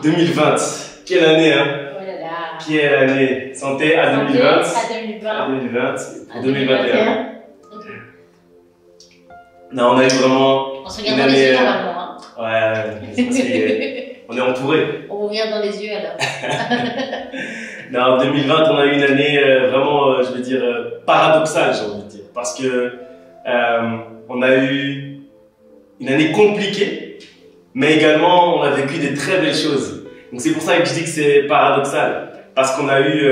2020, quelle année, hein? Oh là là. Quelle année? Santé à 2020. À 2020. À 2020, À 2021. Non, on a eu vraiment. On se regarde dans les yeux normalement. Hein. Ouais, on est entouré. On vous regarde dans les yeux alors. Non, en 2020, on a eu une année vraiment, je veux dire, paradoxale, j'ai envie de dire. Parce que on a eu une année compliquée, mais également on a vécu des très belles choses. Donc c'est pour ça que je dis que c'est paradoxal. Parce qu'on a eu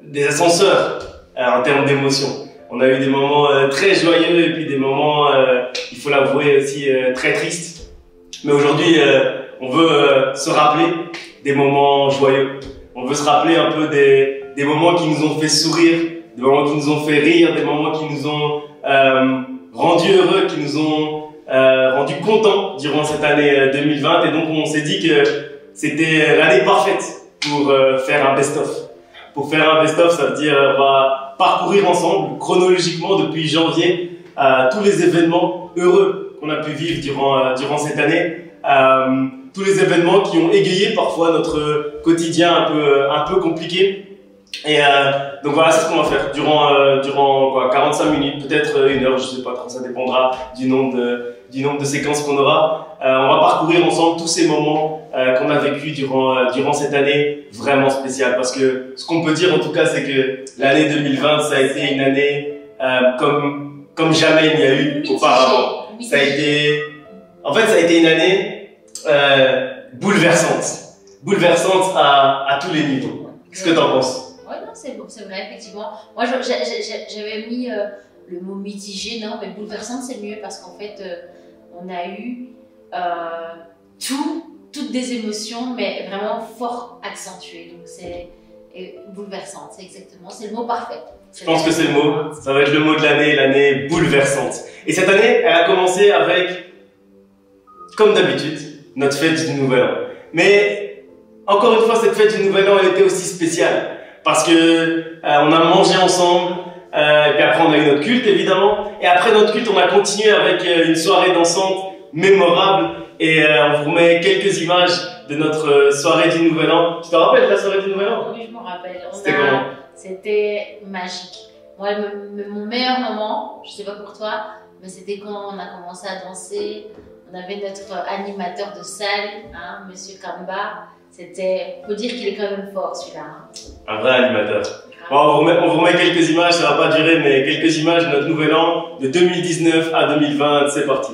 des ascenseurs en termes d'émotions. On a eu des moments très joyeux et puis des moments, il faut l'avouer aussi, très tristes. Mais aujourd'hui, on veut se rappeler des moments joyeux. On veut se rappeler un peu des moments qui nous ont fait sourire, des moments qui nous ont fait rire, des moments qui nous ont rendus heureux, qui nous ont rendus contents durant cette année 2020. Et donc on s'est dit que c'était l'année parfaite pour faire un best-of. Pour faire un best-of, ça veut dire on va parcourir ensemble, chronologiquement, depuis janvier, tous les événements heureux qu'on a pu vivre durant cette année. Tous les événements qui ont égayé parfois notre quotidien un peu compliqué. Et donc voilà, c'est ce qu'on va faire durant quoi, 45 minutes, peut-être 1 heure, je sais pas trop, ça dépendra du nombre de séquences qu'on aura. On va parcourir ensemble tous ces moments qu'on a vécu durant cette année vraiment spéciale. Parce que ce qu'on peut dire en tout cas, c'est que l'année 2020, ça a été une année comme jamais il n'y a eu auparavant. Ça a été une année bouleversante. Bouleversante à tous les niveaux. Qu'est-ce que tu en penses? Oui, non, c'est vrai, effectivement. Moi, j'avais mis le mot mitigé, non, mais bouleversante, c'est mieux parce qu'en fait, on a eu toutes des émotions, mais vraiment fort accentuées. Donc, c'est bouleversante, c'est exactement, c'est le mot parfait. Je pense que c'est le mot, ça va être le mot de l'année bouleversante. Et cette année, elle a commencé avec, comme d'habitude, notre fête du Nouvel An. Mais, encore une fois, cette fête du Nouvel An, elle était aussi spéciale. Parce que on a mangé ensemble, et puis après on a eu notre culte évidemment, et après notre culte on a continué avec une soirée dansante mémorable, et on vous remet quelques images de notre soirée du Nouvel An. Tu te rappelles de la soirée du Nouvel An? Oui, je m'en rappelle. C'était comment? C'était magique. Moi, mon meilleur moment, je sais pas pour toi, mais c'était quand on a commencé à danser. On avait notre animateur de salle, hein, Monsieur Kamba. C'était, faut dire qu'il est quand même fort celui-là. Hein. Un vrai animateur. Bon, on vous remet quelques images, ça va pas durer, mais quelques images de notre Nouvel An de 2019 à 2020. C'est parti.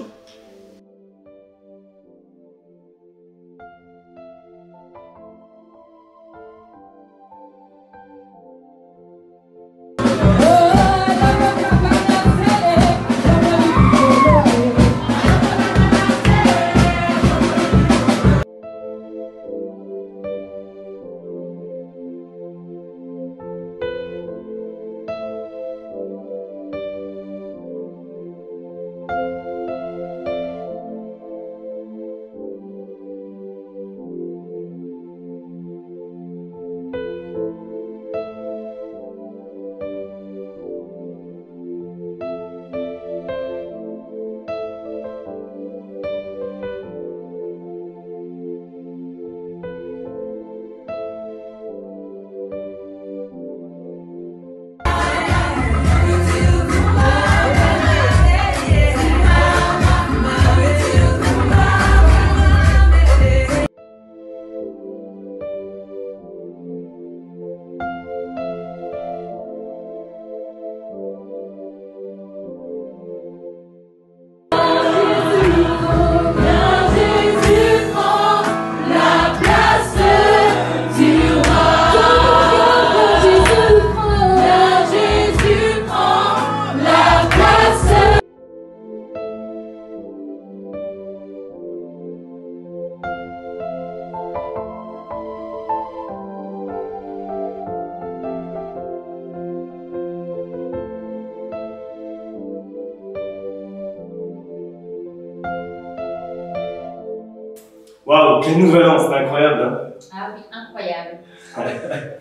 Waouh, quel nouvel an, c'est incroyable, hein? Ah oui, incroyable.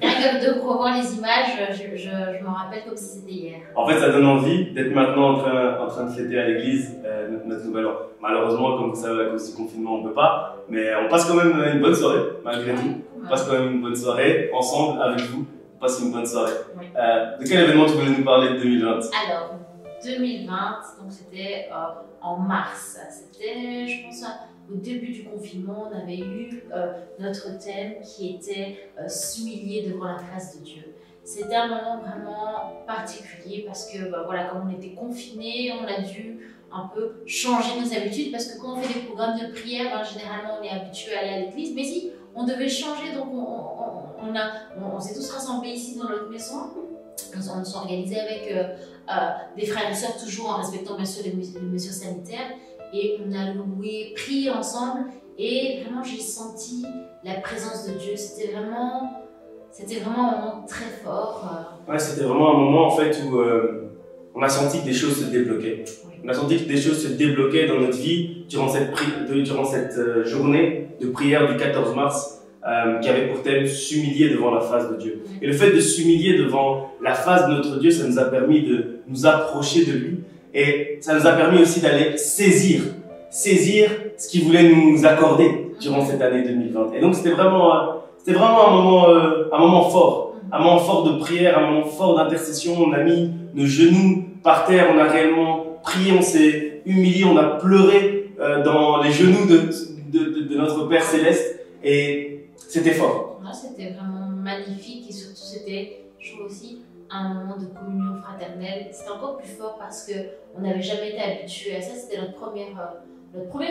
Rien que de revoir les images, je m'en rappelle comme si c'était hier. En fait, ça donne envie d'être maintenant en train de fêter à l'église notre nouvel an. Malheureusement, comme vous savez, à cause du confinement, on ne peut pas. Mais on passe quand même une bonne soirée, malgré tout. On passe quand même une bonne soirée, ensemble, avec vous. On passe une bonne soirée. Oui. De quel événement tu voulais nous parler de 2020? Alors, 2020, donc c'était en mars. C'était, je pense, au début du confinement, on avait eu notre thème qui était s'humilier devant la face de Dieu. C'était un moment vraiment particulier parce que, voilà, comme on était confinés, on a dû un peu changer nos habitudes parce que quand on fait des programmes de prière, généralement on est habitué à aller à l'église, mais si on devait changer, donc on s'est tous rassemblés ici dans notre maison. On s'est organisé avec des frères et sœurs, toujours en respectant bien sûr les mesures sanitaires, et on a prié ensemble, et vraiment j'ai senti la présence de Dieu. C'était vraiment un moment très fort. Ouais, c'était vraiment un moment en fait où on a senti que des choses se débloquaient. Oui. On a senti que des choses se débloquaient dans notre vie durant cette journée de prière du 14 mars. Qui avait pour thème s'humilier devant la face de Dieu. Et le fait de s'humilier devant la face de notre Dieu, ça nous a permis de nous approcher de lui, et ça nous a permis aussi d'aller saisir ce qu'il voulait nous accorder durant cette année 2020. Et donc c'était vraiment un moment fort de prière, un moment fort d'intercession. On a mis nos genoux par terre, on a réellement prié, on s'est humilié, on a pleuré dans les genoux de notre Père Céleste, et c'était fort. Ouais, c'était vraiment magnifique, et surtout c'était, je trouve aussi, un moment de communion fraternelle. C'était encore plus fort parce qu'on n'avait jamais été habitué à ça. C'était notre premier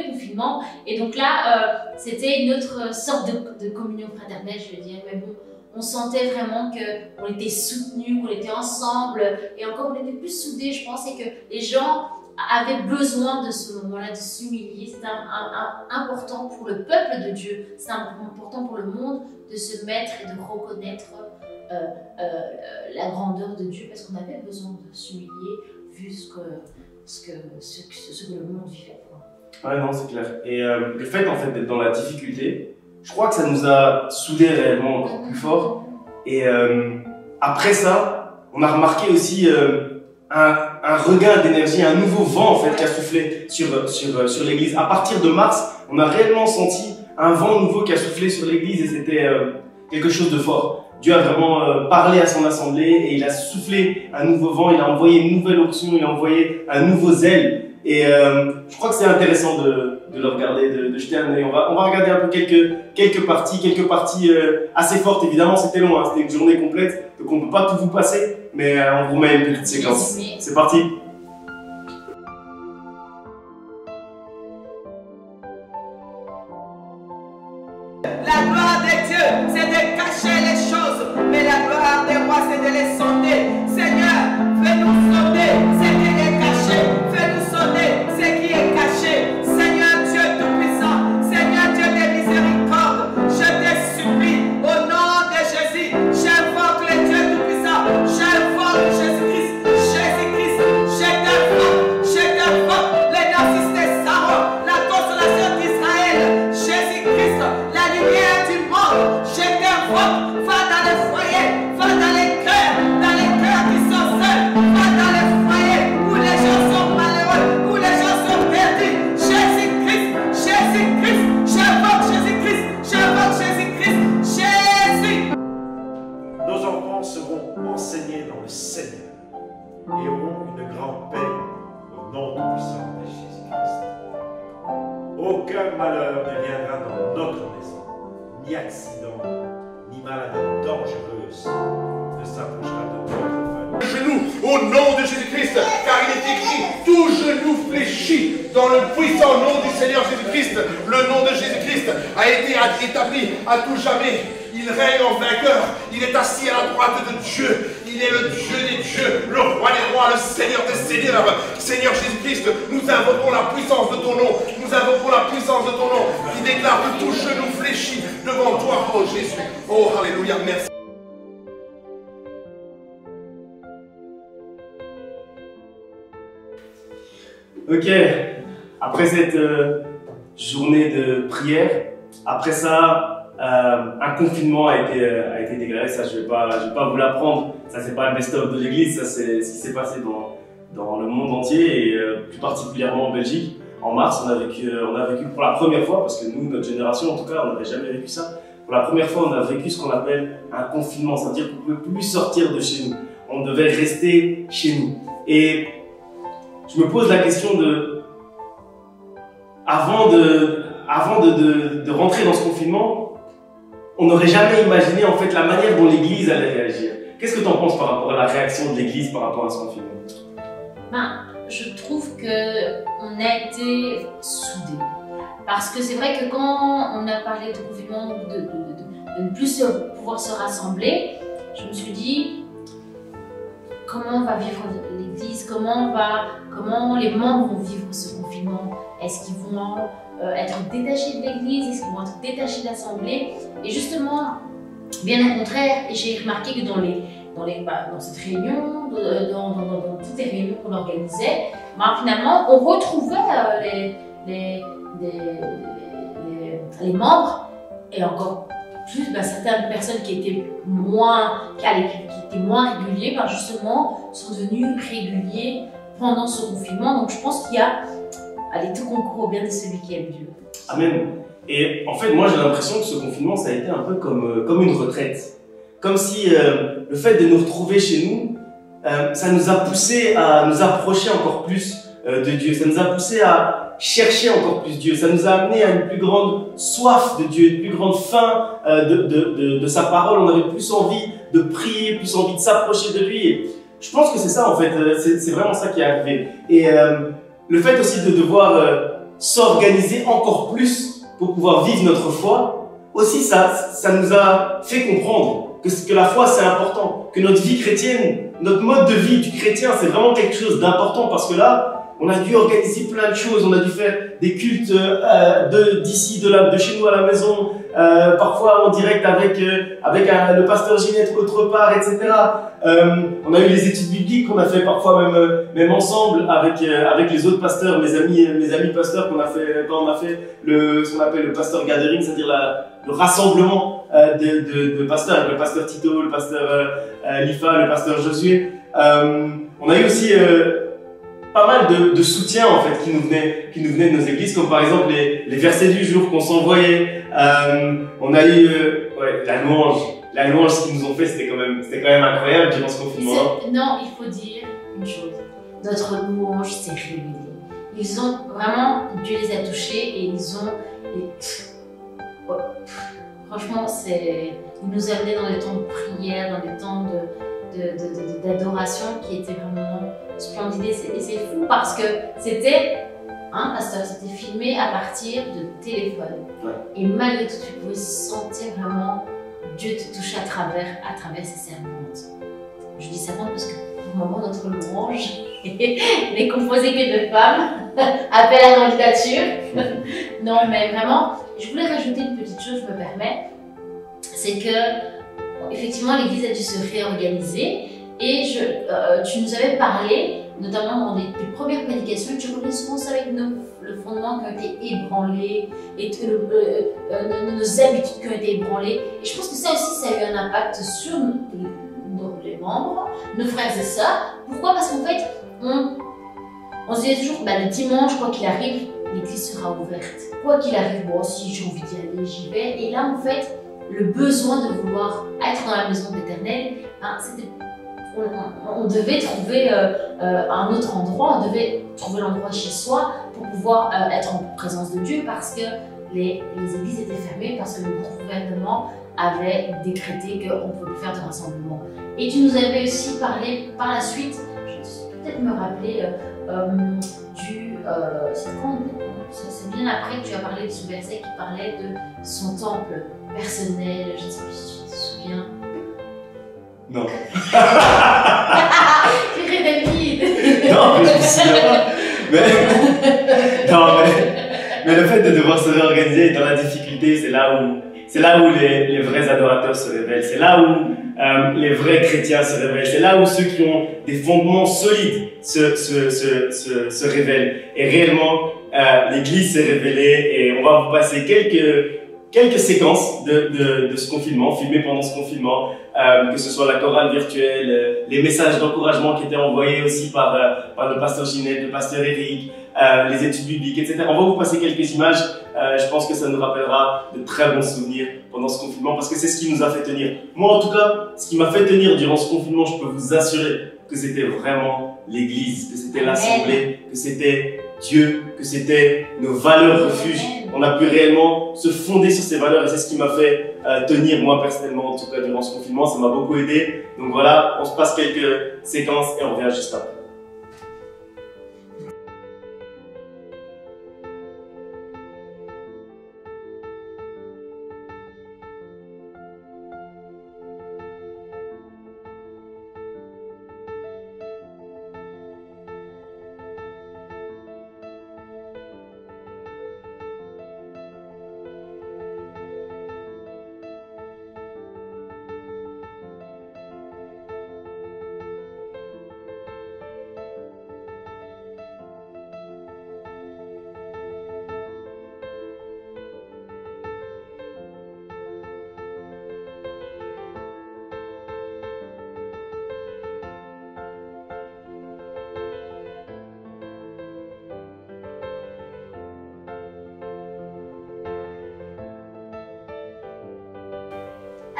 confinement, et donc là c'était une autre sorte de communion fraternelle, je veux dire. Mais bon, on sentait vraiment qu'on était soutenus, qu'on était ensemble, et encore on était plus soudés, je pense, et que les gens avaient besoin de ce moment-là, de s'humilier. C'était important pour le peuple de Dieu, c'est important pour le monde de se mettre et de reconnaître la grandeur de Dieu, parce qu'on avait besoin de s'humilier vu ce que le monde vivait. Ouais, non, c'est clair. Et le fait en fait d'être dans la difficulté, je crois que ça nous a soudés réellement encore plus fort. Et après ça, on a remarqué aussi un regain d'énergie, un nouveau vent en fait qui a soufflé sur l'église. À partir de mars, on a réellement senti un vent nouveau qui a soufflé sur l'église, et c'était quelque chose de fort. Dieu a vraiment parlé à son assemblée, et il a soufflé un nouveau vent, il a envoyé une nouvelle option, il a envoyé un nouveau zèle. Et je crois que c'est intéressant de le regarder, de jeter un œil. On va regarder un peu quelques parties assez fortes. Évidemment, c'était long, hein, c'était une journée complète, donc on ne peut pas tout vous passer, mais on vous met une petite séquence. C'est parti. La gloire de Dieu, c'est de cacher les choses, mais la gloire des rois, c'est de les sonder. Seigneur, fais-nous sonder ce qui est caché, fais-nous sonder ce qui est caché. Seigneur Dieu Tout-Puissant, Seigneur Dieu de miséricorde, je te supplie, au nom de Jésus, j'invoque le Dieu Tout-Puissant, j'invoque Jésus-Christ, je t'invoque les narcisses de Sarah, la consolation d'Israël, Jésus-Christ, la lumière du monde, je t'invoque, va dans les foyers, va dans les cœurs qui sont seuls, va dans les foyers où les gens sont malheureux, où les gens sont perdus. Jésus-Christ, j'invoque Jésus-Christ, Jésus. Nos enfants seront enseignés dans le Seigneur et auront une grande paix au nom tout-puissant de Jésus-Christ. Aucun malheur ne viendra dans notre maison, ni accident, ni maladie dangereuse ne s'approchera de notre famille. Genou au nom de Jésus-Christ, car il est écrit, tout genou fléchit dans le puissant nom du Seigneur Jésus-Christ. Le nom de Jésus-Christ a été établi à tout jamais. Il règne en vainqueur, il est assis à la droite de Dieu. Il est le Dieu des dieux, le roi des rois, le Seigneur des seigneurs. Seigneur Jésus-Christ, nous invoquons la puissance de ton nom. Nous invoquons la puissance de ton nom qui déclare que tout genou fléchit devant toi, oh Jésus. Oh, alléluia, merci. Ok, après cette journée de prière, après ça, un confinement a été été déclaré, ça je vais pas vous l'apprendre. Ça c'est pas le best-of de l'église, ça c'est ce qui s'est passé dans le monde entier et plus particulièrement en Belgique. En mars, on a vécu pour la première fois, parce que nous, notre génération en tout cas, on n'avait jamais vécu ça. Pour la première fois, on a vécu ce qu'on appelle un confinement, ça veut dire qu'on ne pouvait plus sortir de chez nous. On devait rester chez nous. Et je me pose la question de, avant de rentrer dans ce confinement, on n'aurait jamais imaginé en fait la manière dont l'Église allait réagir. Qu'est-ce que tu en penses par rapport à la réaction de l'Église par rapport à ce confinement? Je trouve qu'on a été soudés. Parce que c'est vrai que quand on a parlé de confinement, de ne plus pouvoir se rassembler, je me suis dit, comment va vivre l'Église, comment les membres vont vivre ce confinement? Est-ce qu'ils vont être détachés de l'Église? Est-ce qu'ils vont être détachés de l'Assemblée? Et justement, bien au contraire, j'ai remarqué que dans cette réunion, dans toutes les réunions qu'on organisait, finalement, on retrouvait les membres et encore plus certaines personnes qui étaient moins réguliers, justement, sont devenus réguliers pendant ce confinement. Donc je pense qu'il y a tout concours au bien de celui qui aime Dieu. Amen. Et en fait, moi j'ai l'impression que ce confinement, ça a été un peu comme une retraite. Comme si le fait de nous retrouver chez nous, ça nous a poussé à nous approcher encore plus de Dieu. Ça nous a poussé à chercher encore plus Dieu. Ça nous a amené à une plus grande soif de Dieu, une plus grande faim de sa parole. On avait plus envie de prier, plus envie de s'approcher de lui. Et je pense que c'est ça en fait, c'est vraiment ça qui est arrivé. Et le fait aussi de devoir s'organiser encore plus pour pouvoir vivre notre foi, aussi ça nous a fait comprendre que la foi c'est important, que notre vie chrétienne, notre mode de vie du chrétien c'est vraiment quelque chose d'important, parce que là on a dû organiser plein de choses, on a dû faire des cultes d'ici, de chez nous à la maison, parfois en direct avec le pasteur Ginette autre part, etc. On a eu les études bibliques qu'on a fait parfois même ensemble avec les autres pasteurs, mes amis pasteurs, quand on a fait ce qu'on appelle le pasteur gathering, c'est-à-dire le rassemblement de pasteurs, avec le pasteur Tito, le pasteur Lifa, le pasteur Josué. On a eu aussi pas mal de soutien en fait qui nous venait de nos églises, comme par exemple les versets du jour qu'on s'envoyait. On a eu la louange, ce qu'ils nous ont fait, c'était quand même incroyable durant ce confinement. Non, il faut dire une chose, notre louange s'est révélée. Dieu les a touchés et franchement, il nous a amenés dans des temps de prière, dans des temps d'adoration qui étaient vraiment splendides. Et c'est fou parce que c'était filmé à partir de téléphone. Ouais. Et malgré tout, tu pouvais sentir vraiment Dieu te toucher à travers ces servantes. Je dis servantes parce que pour le moment, notre louange n'est composée que de femmes. Appel à candidature. Non, mais vraiment, je voulais rajouter une petite chose, je me permets. C'est que, effectivement, l'Église a dû se réorganiser. Et tu nous avais parlé, notamment dans des premières prédications, tu revenais souvent ça avec le fondement qui a été ébranlé, et nos habitudes qui ont été ébranlées. Et je pense que ça aussi, ça a eu un impact sur les membres, nos frères et sœurs. Pourquoi? Parce qu'en fait, on se disait toujours, le dimanche, quoi qu'il arrive, l'église sera ouverte. Quoi qu'il arrive, bon, si j'ai envie d'y aller, j'y vais. Et là, en fait, le besoin de vouloir être dans la maison de l'Éternel, on devait trouver un autre endroit, on devait trouver l'endroit chez soi pour pouvoir être en présence de Dieu, parce que les églises étaient fermées, parce que le gouvernement avait décrété qu'on ne pouvait plus faire de rassemblement. Et tu nous avais aussi parlé par la suite, je vais peut-être me rappeler c'est bien après que tu as parlé de ce verset qui parlait de son temple personnel, je ne sais plus si tu te souviens. Non. Très David. Non, mais je me souviens pas. Mais le fait de devoir se réorganiser dans la difficulté, c'est là où les vrais adorateurs se révèlent. C'est là où les vrais chrétiens se révèlent. C'est là où ceux qui ont des fondements solides se révèlent. Et réellement, l'Église s'est révélée. Et on va vous passer quelques séquences de ce confinement, filmées pendant ce confinement, que ce soit la chorale virtuelle, les messages d'encouragement qui étaient envoyés aussi par le pasteur Ginette, le pasteur Eric, les études bibliques, etc. On va vous passer quelques images. Je pense que ça nous rappellera de très bons souvenirs pendant ce confinement parce que c'est ce qui nous a fait tenir. Moi, en tout cas, ce qui m'a fait tenir durant ce confinement, je peux vous assurer que c'était vraiment l'Église, que c'était l'Assemblée, que c'était Dieu, que c'était nos valeurs refuges. On a pu réellement se fonder sur ces valeurs et c'est ce qui m'a fait tenir moi personnellement, en tout cas durant ce confinement. Ça m'a beaucoup aidé. Donc voilà, on se passe quelques séquences et on revient juste après.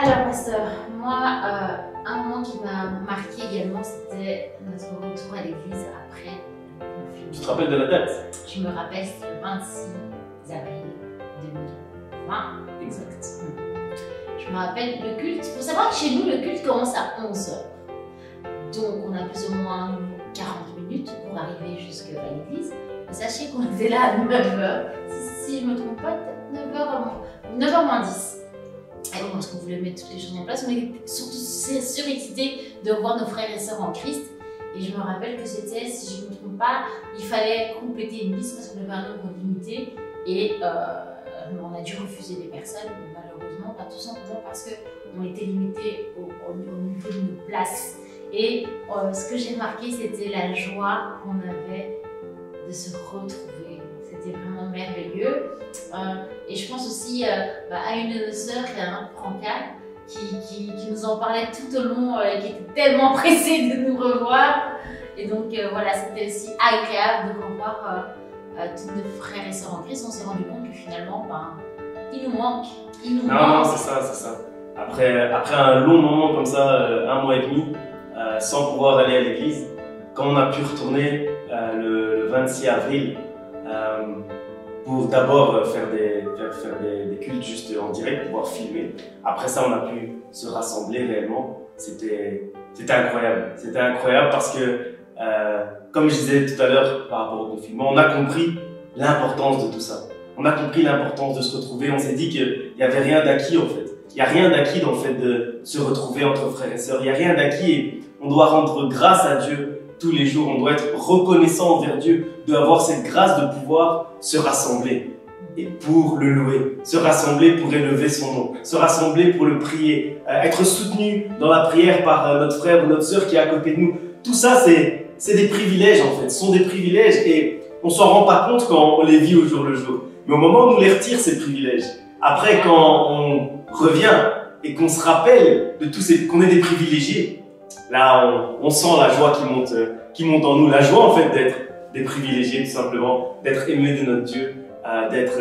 Alors, pasteur, moi, un moment qui m'a marqué également, c'était notre retour à l'église après le confinement. Tu te rappelles de la date? Je me rappelle, c'était le 26 avril 2020. Exact. Je me rappelle le culte. Il faut savoir que chez nous, le culte commence à 11h. Donc, on a plus ou moins 40 minutes pour arriver jusqu'à l'église. Mais sachez qu'on était là à 9h. Si je ne me trompe pas, peut-être 9h moins 10. Et bon, parce qu'on voulait mettre toutes les choses en place, mais surtout surexcité de voir nos frères et sœurs en Christ. Et je me rappelle que c'était, si je ne me trompe pas, il fallait compléter une liste parce qu'on avait un nombre limité. Et on a dû refuser des personnes, malheureusement, pas tout simplement parce qu'on était limité au niveau de nos places. Et ce que j'ai remarqué, c'était la joie qu'on avait de se retrouver. C'était vraiment merveilleux. Et je pense aussi à une de nos sœurs, Franca, qui nous en parlait tout au long, qui était tellement pressée de nous revoir. Et donc voilà, c'était aussi agréable de revoir tous nos frères et sœurs en Christ. On s'est rendu compte que finalement, il nous manque. Non, c'est ça, c'est ça. Après un long moment comme ça, 1 mois et demi, sans pouvoir aller à l'église, quand on a pu retourner le 26 avril, pour d'abord faire des cultes juste en direct, pouvoir filmer. Après ça, on a pu se rassembler réellement. C'était incroyable. C'était incroyable parce que, comme je disais tout à l'heure par rapport au confinement, on a compris l'importance de tout ça. On a compris l'importance de se retrouver. On s'est dit qu'il n'y avait rien d'acquis en fait. Il n'y a rien d'acquis dans le fait de se retrouver entre frères et sœurs. Il n'y a rien d'acquis et on doit rendre grâce à Dieu tous les jours. On doit être reconnaissant envers Dieu d'avoir cette grâce de pouvoir se rassembler et pour le louer, se rassembler pour élever son nom, se rassembler pour le prier, être soutenu dans la prière par notre frère ou notre sœur qui est à côté de nous. Tout ça, c'est des privilèges en fait, ce sont des privilèges et on s'en rend pas compte quand on les vit au jour le jour. Mais au moment où on nous les retire, ces privilèges, après quand on revient et qu'on se rappelle de tous qu'on est des privilégiés, là on sent la joie qui monte en nous, la joie en fait d'être des privilégiés tout simplement, d'être aimés de notre Dieu, d'être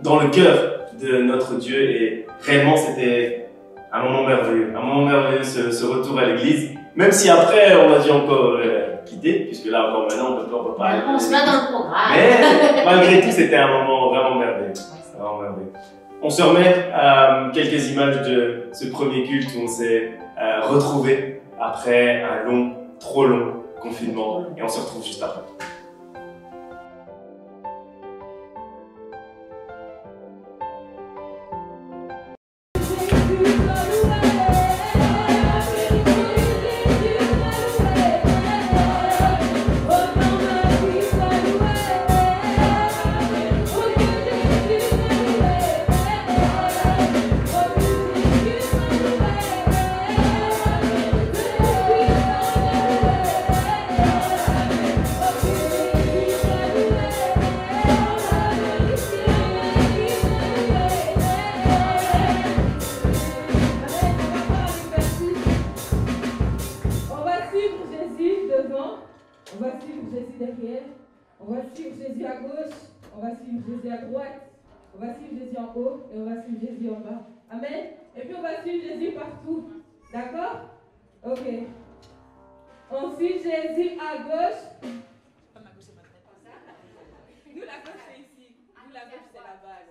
dans le cœur de notre Dieu et réellement c'était un moment merveilleux ce retour à l'église, même si après on a dû encore quitter, puisque là encore maintenant on peut pas aller. On se met dans le programme. Mais malgré tout c'était un moment vraiment merveilleux. Vraiment merveilleux. On se remet quelques images de ce premier culte où on s'est retrouvés après un trop long confinement et on se retrouve juste après. On va suivre Jésus derrière. On va suivre Jésus à gauche. On va suivre Jésus à droite. On va suivre Jésus en haut et on va suivre Jésus en bas. Amen. Et puis on va suivre Jésus partout. D'accord? Ok. On suit Jésus à gauche. Nous, la gauche, c'est ici. Nous, la gauche, c'est là-bas.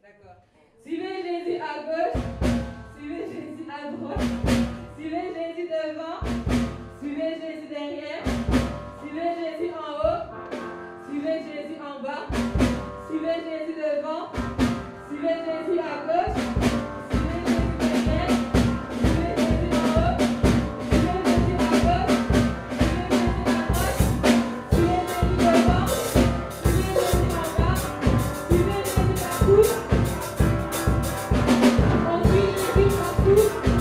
D'accord. Suivez Jésus à gauche. Suivez Jésus à droite. Suivez Jésus devant. Suivez Jésus derrière. Suivez Jésus en haut. Suivez Jésus en bas. Suivez Jésus devant. Suivez Jésus à gauche. Suivez Jésus derrière. Suivez Jésus en haut. Suivez Jésus à gauche. Suivez Jésus à droite. Suivez Jésus devant. Suivez Jésus en bas. Suivez Jésus partout. On suit Jésus partout.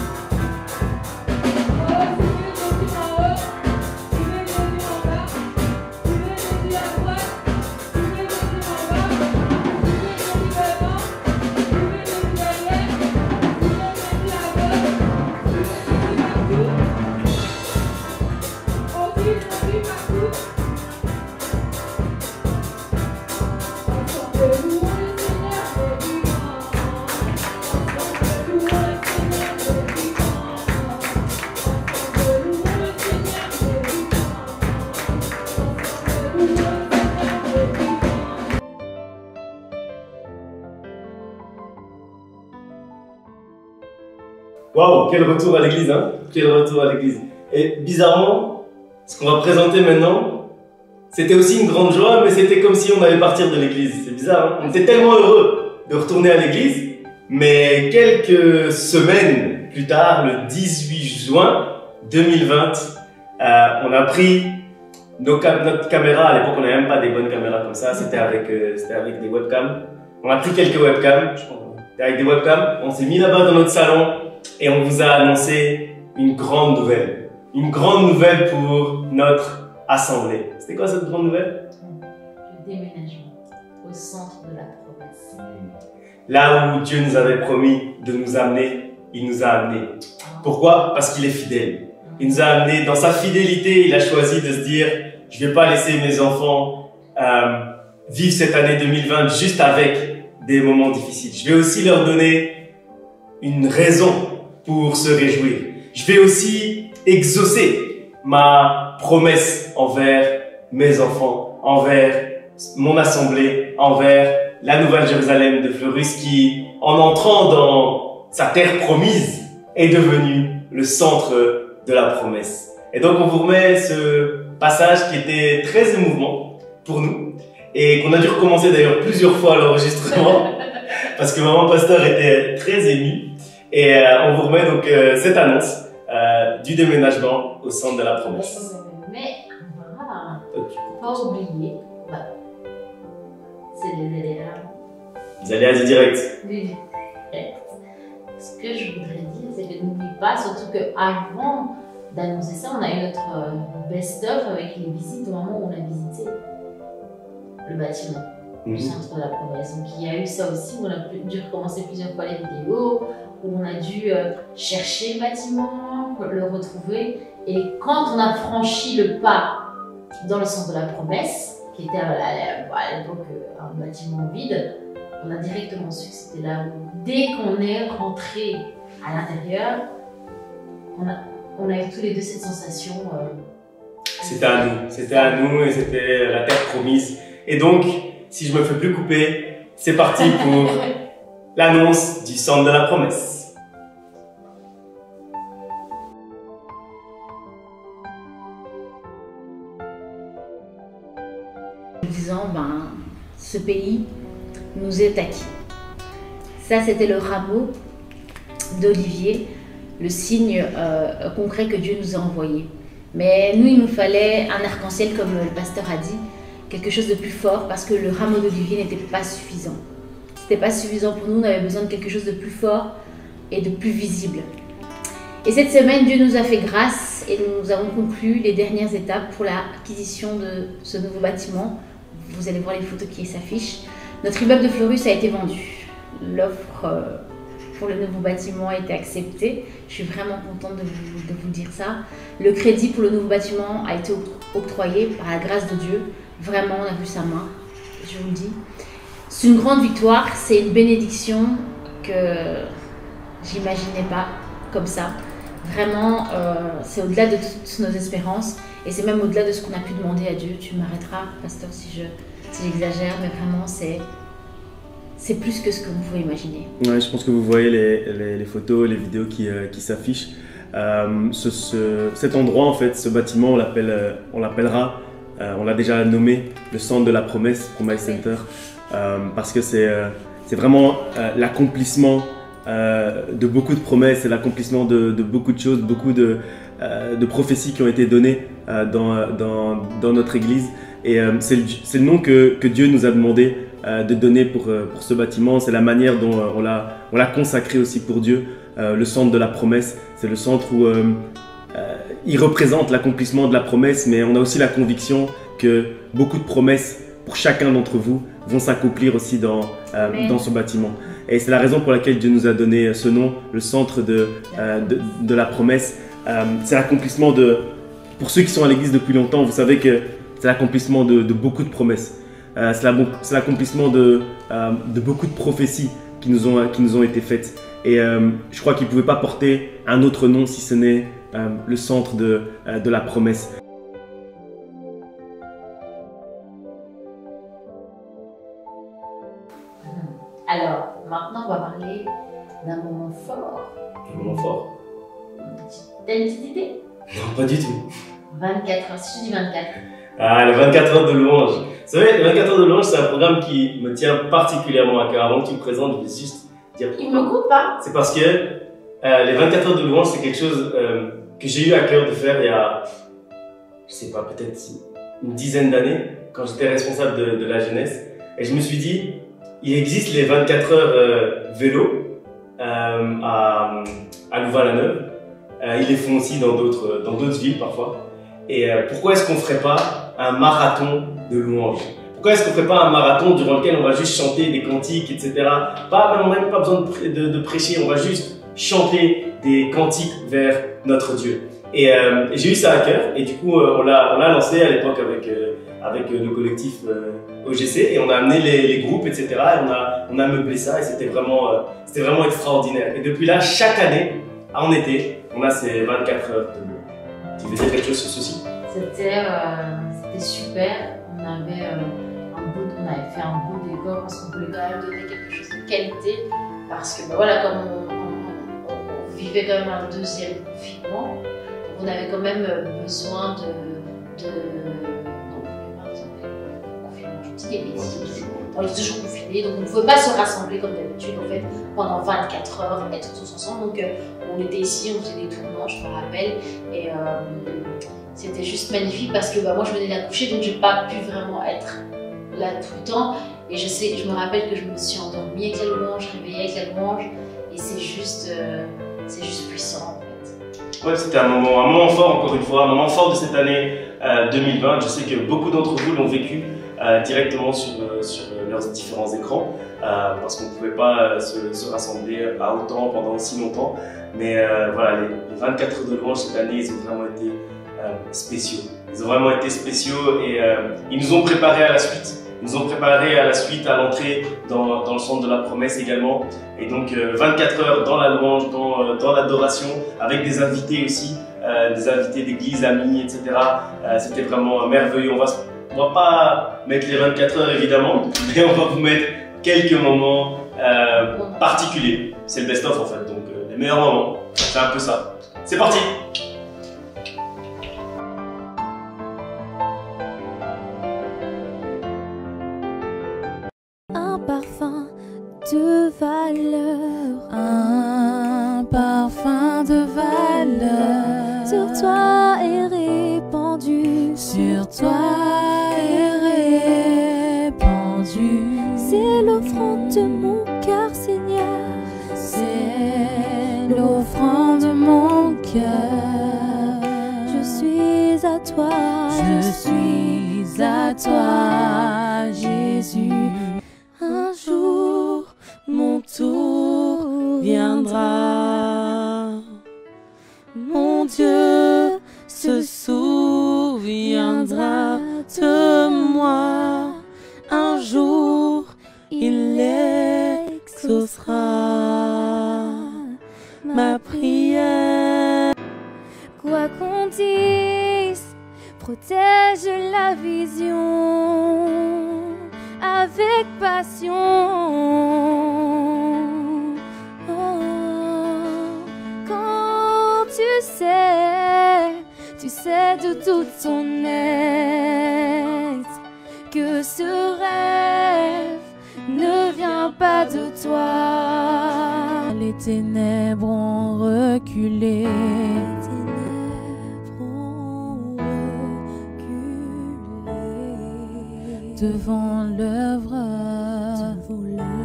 Waouh, quel retour à l'église, hein? Quel retour à l'église. Et bizarrement, ce qu'on va présenter maintenant, c'était aussi une grande joie, mais c'était comme si on allait partir de l'église. C'est bizarre, hein? On était tellement heureux de retourner à l'église, mais quelques semaines plus tard, le 18 juin 2020, on a pris notre caméra. À l'époque, on n'avait même pas des bonnes caméras comme ça, c'était avec des webcams. On a pris quelques webcams, avec des webcams, on s'est mis là-bas dans notre salon, et on vous a annoncé une grande nouvelle. Une grande nouvelle pour notre assemblée. C'était quoi cette grande nouvelle? Le déménagement au centre de la promesse. Là où Dieu nous avait promis de nous amener, il nous a amenés. Pourquoi? Parce qu'il est fidèle. Il nous a amenés dans sa fidélité. Il a choisi de se dire, je ne vais pas laisser mes enfants vivre cette année 2020 juste avec des moments difficiles. Je vais aussi leur donner une raison pour se réjouir. Je vais aussi exaucer ma promesse envers mes enfants, envers mon assemblée, envers la Nouvelle Jérusalem de Fleurus qui, en entrant dans sa terre promise, est devenue le centre de la promesse. Et donc on vous remet ce passage qui était très émouvant pour nous et qu'on a dû recommencer d'ailleurs plusieurs fois à l'enregistrement parce que maman pasteur était très émue. Et on vous remet donc cette annonce du déménagement au centre de la promesse. Mais voilà, pas oublier, c'est les aléas. Les aléas du direct. Ce que je voudrais dire, c'est que n'oublie pas, surtout qu'avant d'annoncer ça, on a eu notre best-of avec les visites au moment où on a visité le bâtiment. Du centre de la promesse. Donc il y a eu ça aussi, où on a dû recommencer plusieurs fois les vidéos, où on a dû chercher le bâtiment, le retrouver. Et quand on a franchi le pas dans le centre de la promesse, qui était à l'époque un bâtiment vide, on a directement su que c'était là où, dès qu'on est rentré à l'intérieur, on a eu tous les deux cette sensation. C'était à nous et c'était la terre promise. Et donc, si je me fais plus couper, c'est parti pour l'annonce du centre de la promesse. En disant, ce pays nous est acquis. Ça, c'était le rameau d'olivier, le signe concret que Dieu nous a envoyé. Mais nous, il nous fallait un arc-en-ciel, comme le pasteur a dit, quelque chose de plus fort, parce que le rameau d'olivier n'était pas suffisant. C'était pas suffisant pour nous, on avait besoin de quelque chose de plus fort et de plus visible. Et cette semaine, Dieu nous a fait grâce et nous avons conclu les dernières étapes pour l'acquisition de ce nouveau bâtiment. Vous allez voir les photos qui s'affichent. Notre immeuble de Fleurus a été vendu. L'offre pour le nouveau bâtiment a été acceptée. Je suis vraiment contente de vous dire ça. Le crédit pour le nouveau bâtiment a été octroyé par la grâce de Dieu. Vraiment, on a vu sa main, je vous le dis. C'est une grande victoire, c'est une bénédiction que j'imaginais pas comme ça. Vraiment, c'est au-delà de toutes nos espérances et c'est même au-delà de ce qu'on a pu demander à Dieu. Tu m'arrêteras, pasteur, si j'exagère, mais vraiment, c'est plus que ce que vous pouvez imaginer. Ouais, je pense que vous voyez les photos, les vidéos qui s'affichent. Cet endroit, en fait, ce bâtiment, on l'appellera, on l'a déjà nommé, le centre de la promesse, Promise Center, parce que c'est vraiment l'accomplissement de beaucoup de promesses, c'est l'accomplissement de beaucoup de choses, beaucoup de prophéties qui ont été données dans notre église. Et c'est le nom que Dieu nous a demandé de donner pour ce bâtiment. C'est la manière dont on l'a consacré aussi pour Dieu. Le centre de la promesse, c'est le centre où il représente l'accomplissement de la promesse, mais on a aussi la conviction que beaucoup de promesses pour chacun d'entre vous vont s'accomplir aussi dans ce bâtiment. Et c'est la raison pour laquelle Dieu nous a donné ce nom, le centre de la promesse. C'est l'accomplissement pour ceux qui sont à l'église depuis longtemps, vous savez que c'est l'accomplissement de beaucoup de promesses. C'est l'accomplissement de beaucoup de prophéties qui nous ont été faites. Et je crois qu'il ne pouvait pas porter un autre nom si ce n'est le centre de la promesse. Alors, maintenant, on va parler d'un moment fort. Un moment fort? T'as une petite idée? Non, pas du tout. 24 heures, si je dis 24. Ah, les 24 heures de louange. Vous savez, les 24 heures de louange, c'est un programme qui me tient particulièrement à cœur. Avant que tu me présentes, je vais juste dire pourquoi. Il me coupe pas? C'est parce que les 24 heures de louange, c'est quelque chose que j'ai eu à cœur de faire il y a, je sais pas, peut-être une dizaine d'années, quand j'étais responsable de la jeunesse. Et je me suis dit, il existe les 24 heures vélo à Louvain-la-Neuve. Ils les font aussi dans d'autres villes parfois. Et pourquoi est-ce qu'on ne ferait pas un marathon de louanges? Pourquoi est-ce qu'on ne ferait pas un marathon durant lequel on va juste chanter des cantiques, etc. On n'a même pas besoin de prêcher, on va juste chanter des cantiques vers notre Dieu. Et j'ai eu ça à cœur et du coup on l'a lancé à l'époque avec le collectif OGC et on a amené les groupes, etc. Et on a meublé ça et c'était vraiment extraordinaire. Et depuis là, chaque année, en été, on a ces 24 heures de louange. Tu veux dire quelque chose sur ceci? C'était super. On avait fait un beau décor parce qu'on voulait quand même donner quelque chose de qualité. Parce que voilà, comme on vivait quand même un deuxième confinement, on avait quand même besoin on est toujours confinés, donc on ne pouvait pas se rassembler comme d'habitude en fait pendant 24 heures, être tous ensemble. Donc on était ici, on faisait des tournements, je me rappelle, et c'était juste magnifique parce que moi je venais d'accoucher, donc j'ai pas pu vraiment être là tout le temps. Et je me rappelle que je me suis endormie avec la louange, réveillée avec la louange, et c'est juste puissant en fait. Ouais, c'était un moment fort encore une fois, un moment fort de cette année 2020. Je sais que beaucoup d'entre vous l'ont vécu directement sur leurs différents écrans parce qu'on ne pouvait pas se rassembler à autant pendant si longtemps. Mais voilà, les 24 heures de louange cette année, ils ont vraiment été spéciaux. Ils ont vraiment été spéciaux et ils nous ont préparés à la suite. Ils nous ont préparés à la suite, à l'entrée dans le centre de la promesse également. Et donc 24 heures dans la louange, dans l'adoration, avec des invités aussi, des invités d'église, amis, etc. C'était vraiment merveilleux. On va pas mettre les 24 heures évidemment, mais on va vous mettre quelques moments particuliers. C'est le best-of en fait, donc les meilleurs moments. C'est un peu ça. C'est parti! Un parfum de valeur, un parfum de valeur sur toi est répandu, sur toi est répandu. C'est l'offrande de mon cœur, Seigneur, c'est l'offrande de mon cœur. Je suis à toi, je suis à toi, Jésus. Un jour, mon tour viendra. Mon Dieu se souviendra. écoute-moi, un jour il exaucera ma prière. Quoi qu'on dise, protège la vision avec passion. Oh, quand tu sais de toute ton être que ce rêve ne vient pas de toi. Les ténèbres ont reculé. Devant l'œuvre de la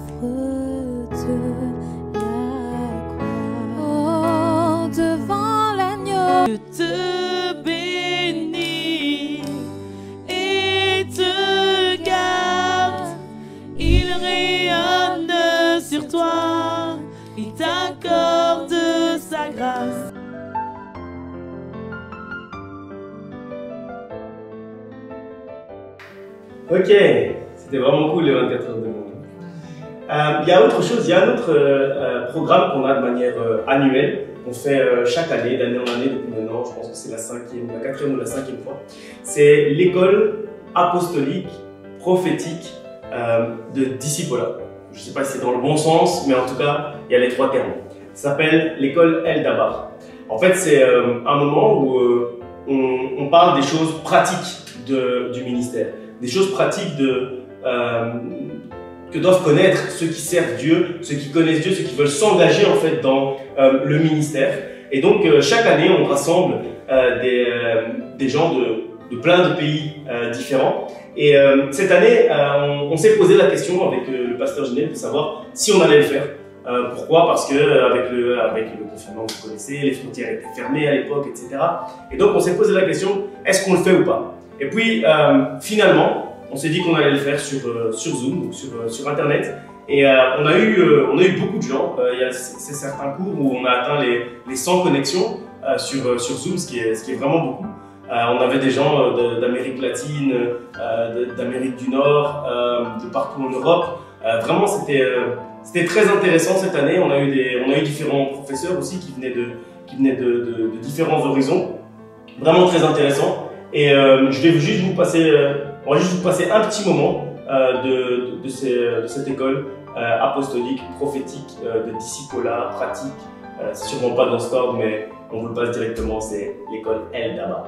croix. Oh, devant l'agneau. Je te bénis et te garde. Il rayonne sur toi, il t'accorde sa grâce. Ok, c'était vraiment cool les 24 heures de monde. Il y a autre chose, il y a un autre programme qu'on a de manière annuelle, qu'on fait chaque année, d'année en année depuis maintenant, je pense que c'est la 4e ou la 5e fois. C'est l'école apostolique, prophétique de discipolat. Je ne sais pas si c'est dans le bon sens, mais en tout cas, il y a les 3 termes. Ça s'appelle l'école El Dabar. En fait, c'est un moment où on parle des choses pratiques du ministère. Des choses pratiques que doivent connaître ceux qui servent Dieu, ceux qui connaissent Dieu, ceux qui veulent s'engager en fait dans le ministère. Et donc chaque année on rassemble des gens de plein de pays différents. Et cette année on s'est posé la question avec le pasteur Ginel de savoir si on allait le faire. Pourquoi? Parce que avec le confinement, vous connaissez, les frontières étaient fermées à l'époque, etc. Et donc on s'est posé la question, est-ce qu'on le fait ou pas? Et puis finalement, on s'est dit qu'on allait le faire sur Zoom, donc sur Internet. Et on a eu beaucoup de gens. Il y a certains cours où on a atteint les 100 connexions sur Zoom, ce qui est vraiment beaucoup. On avait des gens d'Amérique latine, d'Amérique du Nord, de partout en Europe. Vraiment, c'était très intéressant cette année. On a eu différents professeurs aussi qui venaient de différents horizons. Vraiment très intéressant. Et je vais juste vous passer un petit moment de cette école apostolique, prophétique, de discipolat, pratique. C'est sûrement pas dans ce ordre, mais on vous le passe directement, c'est l'école El Dabar.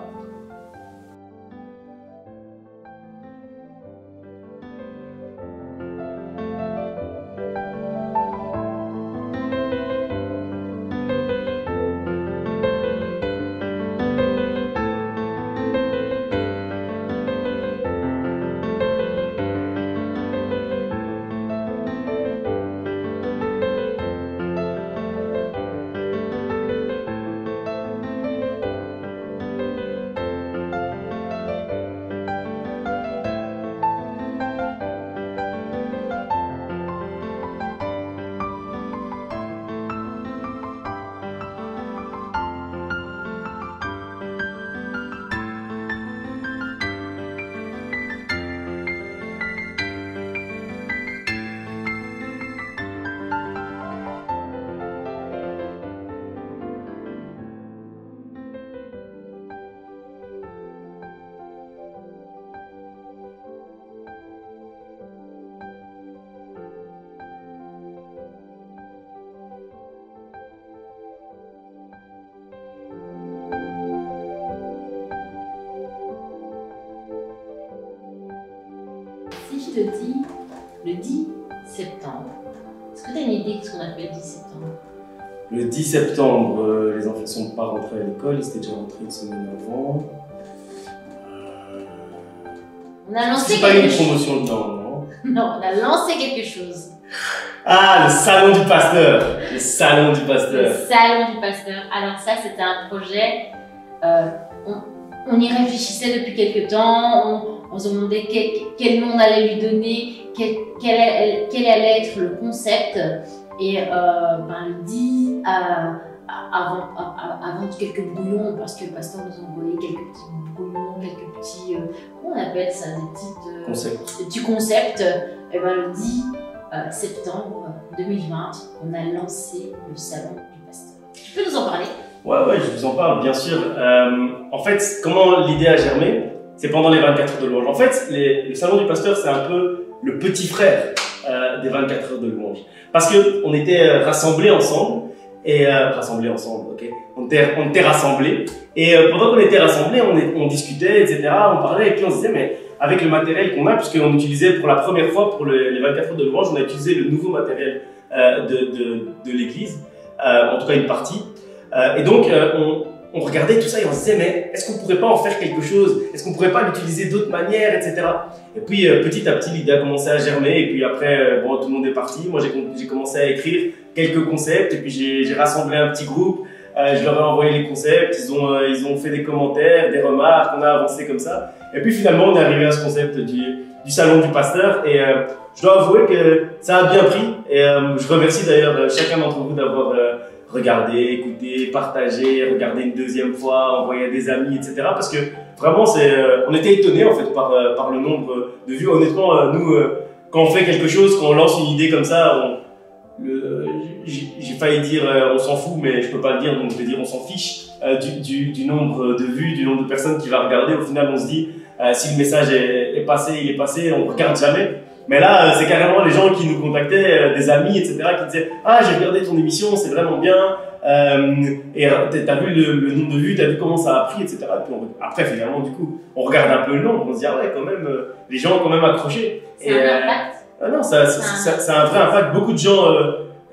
Si je te dis le 10 septembre, est-ce que tu as une idée de ce qu'on appelle le 10 septembre? Le 10 septembre, les enfants ne sont pas rentrés à l'école, ils étaient déjà rentrés une semaine avant. On a lancé c'est pas une quelque chose. promotion dedans, non? Non, on a lancé quelque chose. Ah, le salon du pasteur! Le salon du pasteur. Le salon du pasteur. Alors ça, c'était un projet, on y réfléchissait depuis quelque temps, on se demandait quel nom on allait lui donner, quel allait être le concept. Et le 10, avant quelques brouillons, parce que le pasteur nous a envoyé quelques petits brouillons, quelques petits appelle ça, des petits concepts. Et ben, le 10 septembre 2020, on a lancé le salon du pasteur. Tu peux nous en parler? Ouais, je vous en parle, bien sûr. En fait, comment l'idée a germé, c'est pendant les 24 heures de louange. En fait, le salon du pasteur, c'est un peu le petit frère des 24 heures de louange. Parce qu'on était rassemblés ensemble, ok. On était rassemblés, et pendant qu'on était rassemblés, on discutait, etc., on parlait, et puis on se disait, mais avec le matériel qu'on a, puisqu'on utilisait pour la première fois pour les 24 heures de louange, on a utilisé le nouveau matériel de l'église, en tout cas une partie, et donc on regardait tout ça et on se disait, mais est-ce qu'on pourrait pas en faire quelque chose? Est-ce qu'on pourrait pas l'utiliser d'autres manières, etc. Et puis petit à petit, l'idée a commencé à germer, et puis après, bon, tout le monde est parti. Moi, j'ai commencé à écrire quelques concepts, et puis j'ai rassemblé un petit groupe. Je leur ai envoyé les concepts, ils ont fait des commentaires, des remarques, on a avancé comme ça. Et puis finalement, on est arrivé à ce concept du salon du pasteur, et je dois avouer que ça a bien pris. Et je remercie d'ailleurs chacun d'entre vous d'avoir regardé, écouté, partagé, regardé une deuxième fois, envoyé à des amis, etc. Parce que vraiment, on était étonnés en fait par le nombre de vues. Honnêtement, nous, quand on fait quelque chose, quand on lance une idée comme ça, j'ai failli dire on s'en fout, mais je peux pas le dire, donc je vais dire on s'en fiche du nombre de vues, du nombre de personnes qui va regarder. Au final, on se dit si le message est passé, il est passé, on regarde jamais. Mais là, c'est carrément les gens qui nous contactaient, des amis, etc., qui disaient « Ah, j'ai regardé ton émission, c'est vraiment bien, et t'as vu le nombre de vues, t'as vu comment ça a pris, etc. » Et puis après, finalement, du coup, on regarde un peu le nombre, on se dit « Ah ouais, quand même, les gens ont quand même accroché. » C'est un impact. Non, ça a un vrai impact. Beaucoup de gens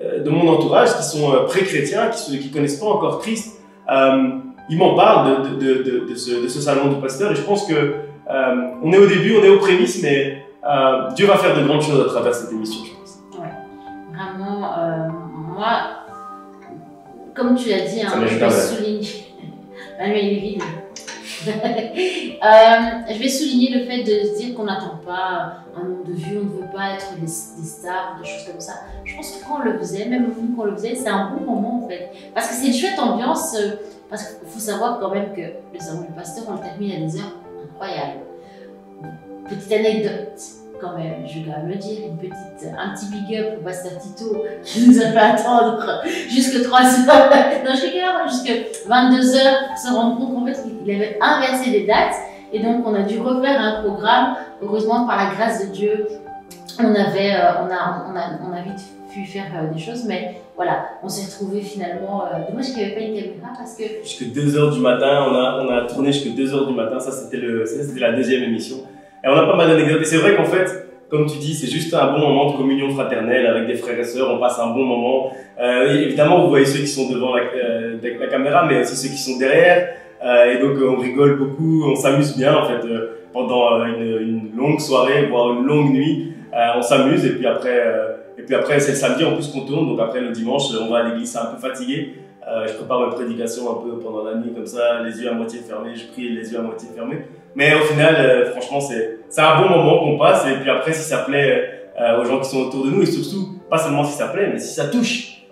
de mon entourage qui sont pré-chrétiens, qui connaissent pas encore Christ, ils m'en parlent de ce salon du pasteur, et je pense que on est au début, on est aux prémices, mais Dieu va faire de grandes choses à travers cette émission, je pense. Ouais, vraiment, moi, comme tu l'as dit, hein, je vais souligner. Manuel est vide. Je vais souligner le fait de se dire qu'on n'attend pas un nombre de vues, on ne veut pas être des stars, des choses comme ça. Je pense que quand on le faisait, même nous quand on le faisait, c'est un bon moment en fait. Parce que c'est une chouette ambiance, parce qu'il faut savoir quand même que le salon du pasteur, on le termine à des heures incroyables. Petite anecdote, quand même, je dois me dire, un petit big up au pasteur Tito qui nous a fait attendre jusque 3 heures, non, jusque 22 heures pour se rendre compte qu'en fait, il avait inversé les dates et donc on a dû refaire un programme. Heureusement, par la grâce de Dieu, on a vite pu faire des choses, mais voilà, on s'est retrouvés finalement. Dommage qu'il n'y avait pas une caméra parce que. Jusque 2 heures du matin, on a tourné jusque 2 heures du matin, ça c'était la deuxième émission. Et on a pas mal d'anecdotes. Et c'est vrai qu'en fait, comme tu dis, c'est juste un bon moment de communion fraternelle avec des frères et sœurs. On passe un bon moment. Évidemment, vous voyez ceux qui sont devant la caméra, mais aussi ceux qui sont derrière. Et donc, on rigole beaucoup, on s'amuse bien en fait pendant une longue soirée, voire une longue nuit. On s'amuse et puis après, c'est le samedi en plus qu'on tourne. Donc après, le dimanche, on va à l'église, c'est un peu fatigué. Je prépare ma prédication un peu pendant la nuit comme ça, les yeux à moitié fermés. Je prie les yeux à moitié fermés. Mais au final, franchement, c'est un bon moment qu'on passe. Et puis après, si ça plaît aux gens qui sont autour de nous, et surtout, pas seulement si ça plaît, mais si ça touche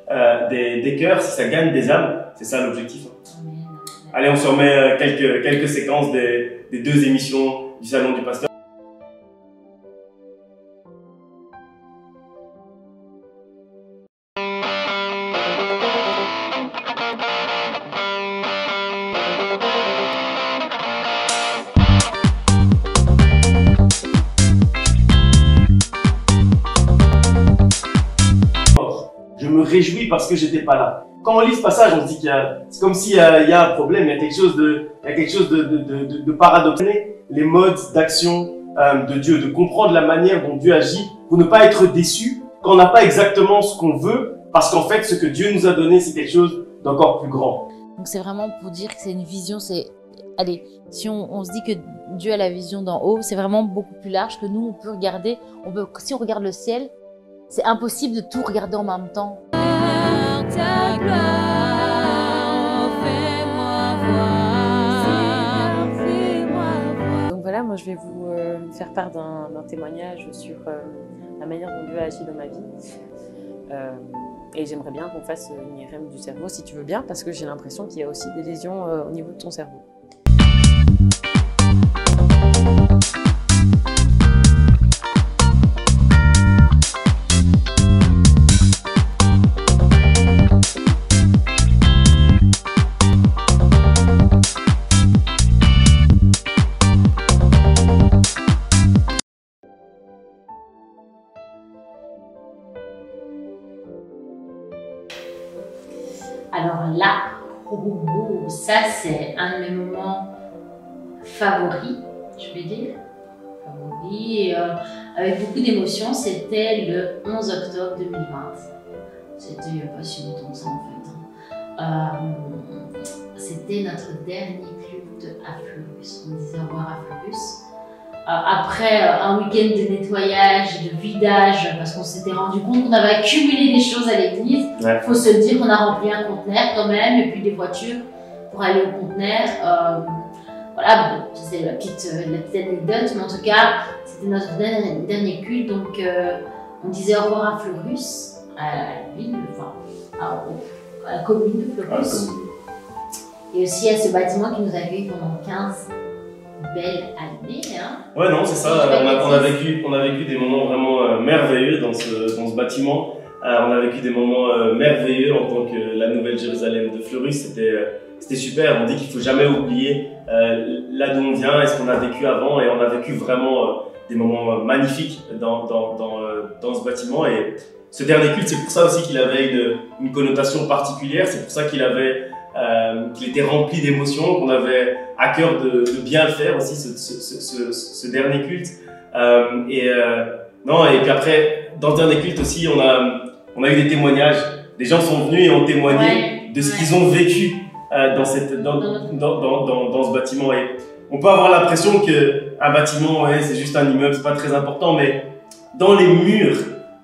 des cœurs, si ça gagne des âmes, c'est ça l'objectif. Allez, on se remet quelques séquences des 2 émissions du Salon du Pasteur. Je me réjouis parce que j'étais pas là. Quand on lit ce passage, on se dit c'est comme s'il y a un problème, il y a quelque chose de paradoxal. Les modes d'action de Dieu, de comprendre la manière dont Dieu agit, pour ne pas être déçu quand on n'a pas exactement ce qu'on veut, parce qu'en fait, ce que Dieu nous a donné, c'est quelque chose d'encore plus grand. Donc c'est vraiment pour dire que c'est une vision, allez, si on se dit que Dieu a la vision d'en haut, c'est vraiment beaucoup plus large que nous, on peut regarder, si on regarde le ciel, c'est impossible de tout regarder en même temps. Ta gloire, fais-moi voir. Donc voilà, moi je vais vous faire part d'un témoignage sur la manière dont Dieu a agi dans ma vie. Et j'aimerais bien qu'on fasse une IRM du cerveau, si tu veux bien, parce que j'ai l'impression qu'il y a aussi des lésions au niveau de ton cerveau. là, ça c'est un de mes moments favoris, je vais dire. Favoris, avec beaucoup d'émotions, c'était le 11 octobre 2020. C'était il n'y a pas si longtemps que ça en fait. C'était notre dernier culte à Fleurus. On disait au revoir à Fleurus. Après un week-end de nettoyage, de vidage, parce qu'on s'était rendu compte qu'on avait accumulé des choses à l'église. Il faut se dire qu'on a rempli un conteneur quand même, et puis des voitures pour aller au conteneur. Voilà, bon, c'est la petite anecdote, mais en tout cas, c'était notre dernier culte. Donc, on disait au revoir à Fleurus, à la ville, enfin, à la commune de Fleurus. Et aussi à ce bâtiment qui nous a accueillis pendant 15 belle année. Hein. Ouais, non, c'est ça. On a vécu des moments vraiment merveilleux dans ce bâtiment. On a vécu des moments merveilleux en tant que la Nouvelle Jérusalem de Fleurus. C'était super. On dit qu'il ne faut jamais oublier là d'où on vient et ce qu'on a vécu avant. Et on a vécu vraiment des moments magnifiques dans ce bâtiment. Et ce dernier culte, c'est pour ça aussi qu'il avait une connotation particulière. C'est pour ça qu'il était rempli d'émotions, qu'on avait à cœur de bien le faire aussi, ce dernier culte. Et puis après, dans ce dernier culte aussi, on a eu des témoignages. Des gens sont venus et ont témoigné de ce qu'ils ont vécu dans ce bâtiment. Et on peut avoir l'impression qu'un bâtiment, c'est juste un immeuble, c'est pas très important, mais dans les murs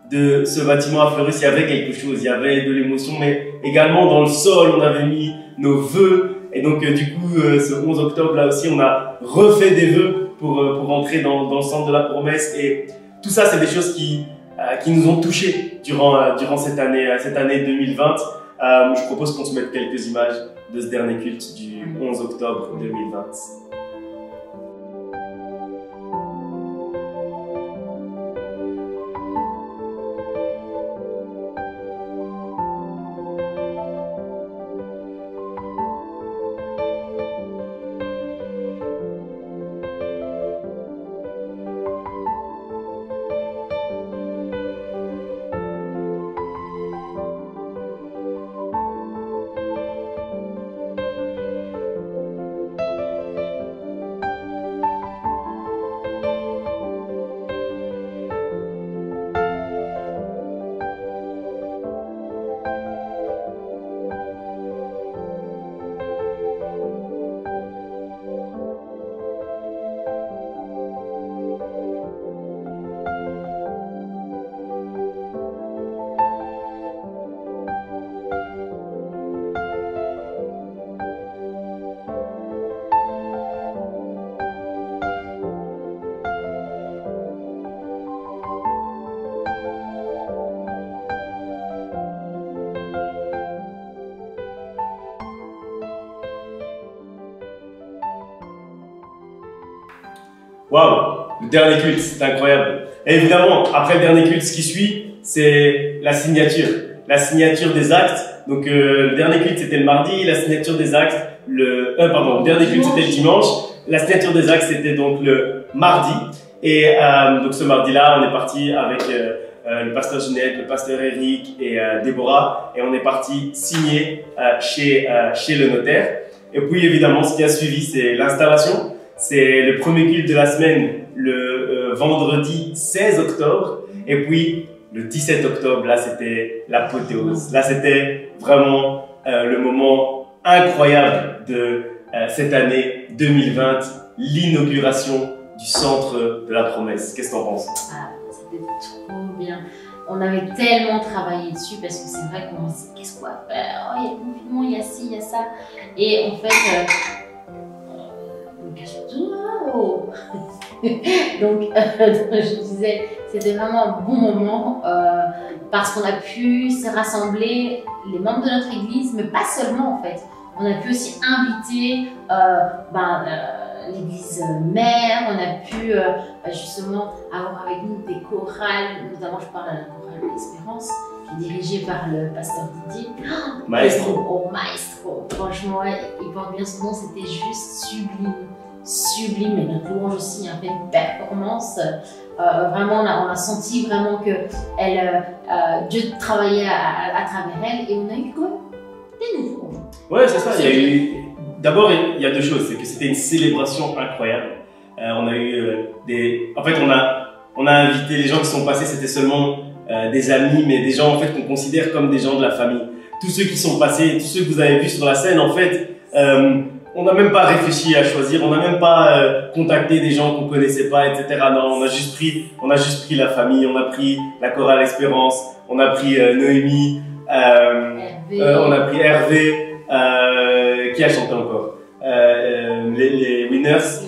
de ce bâtiment à Fleurus, il y avait quelque chose, il y avait de l'émotion, mais également dans le sol, on avait mis nos vœux. Et donc, du coup, ce 11 octobre, là aussi, on a refait des vœux pour entrer dans le centre de la promesse. Et tout ça, c'est des choses qui nous ont touchés durant cette année 2020. Je propose qu'on se mette quelques images de ce dernier culte du 11 octobre 2020. Waouh, le dernier culte, c'est incroyable. Et évidemment, après le dernier culte, ce qui suit, c'est la signature des actes. Donc le dernier culte, c'était le mardi, la signature des actes, le dernier culte, c'était le dimanche. La signature des actes, c'était donc le mardi. Et donc ce mardi-là, on est parti avec le pasteur Ginette, le pasteur Eric et Déborah, et on est parti signer chez le notaire. Et puis évidemment, ce qui a suivi, c'est l'installation. C'est le premier culte de la semaine, le vendredi 16 octobre. Et puis, le 17 octobre, là, c'était l'apothéose. Là, c'était vraiment le moment incroyable de cette année 2020, l'inauguration du centre de la promesse. Qu'est-ce que t'en penses? C'était trop bien. On avait tellement travaillé dessus parce que c'est vrai qu'on s'est dit, qu'est-ce qu'on va faire? Oh, il y a le confinement, il y a ci, il y a ça. Et en fait... Donc, je disais, c'était vraiment un bon moment parce qu'on a pu se rassembler, les membres de notre église, mais pas seulement en fait. On a pu aussi inviter l'église mère, on a pu justement avoir avec nous des chorales, notamment je parle de la chorale Espérance, qui est dirigée par le pasteur Didier. Maestro. Maestro, franchement, il porte bien son nom, c'était juste sublime. Sublime, et notre louange aussi a fait une performance. Vraiment, on a senti vraiment que Dieu travaillait à travers elle, et on a eu quoi? Des nouveaux. Ouais, c'est ça. Il y a eu. D'abord, il y a deux choses. C'est que c'était une célébration incroyable. On a eu des. En fait, on a invité les gens qui sont passés. C'était seulement des amis, mais des gens en fait qu'on considère comme des gens de la famille. Tous ceux qui sont passés, tous ceux que vous avez vus sur la scène, en fait, on n'a même pas réfléchi à choisir. On n'a même pas contacté des gens qu'on connaissait pas, etc. Non, on a juste pris la famille. On a pris la chorale Espérance. On a pris Noémie. On a pris Hervé. Qui a chanté encore les Winners.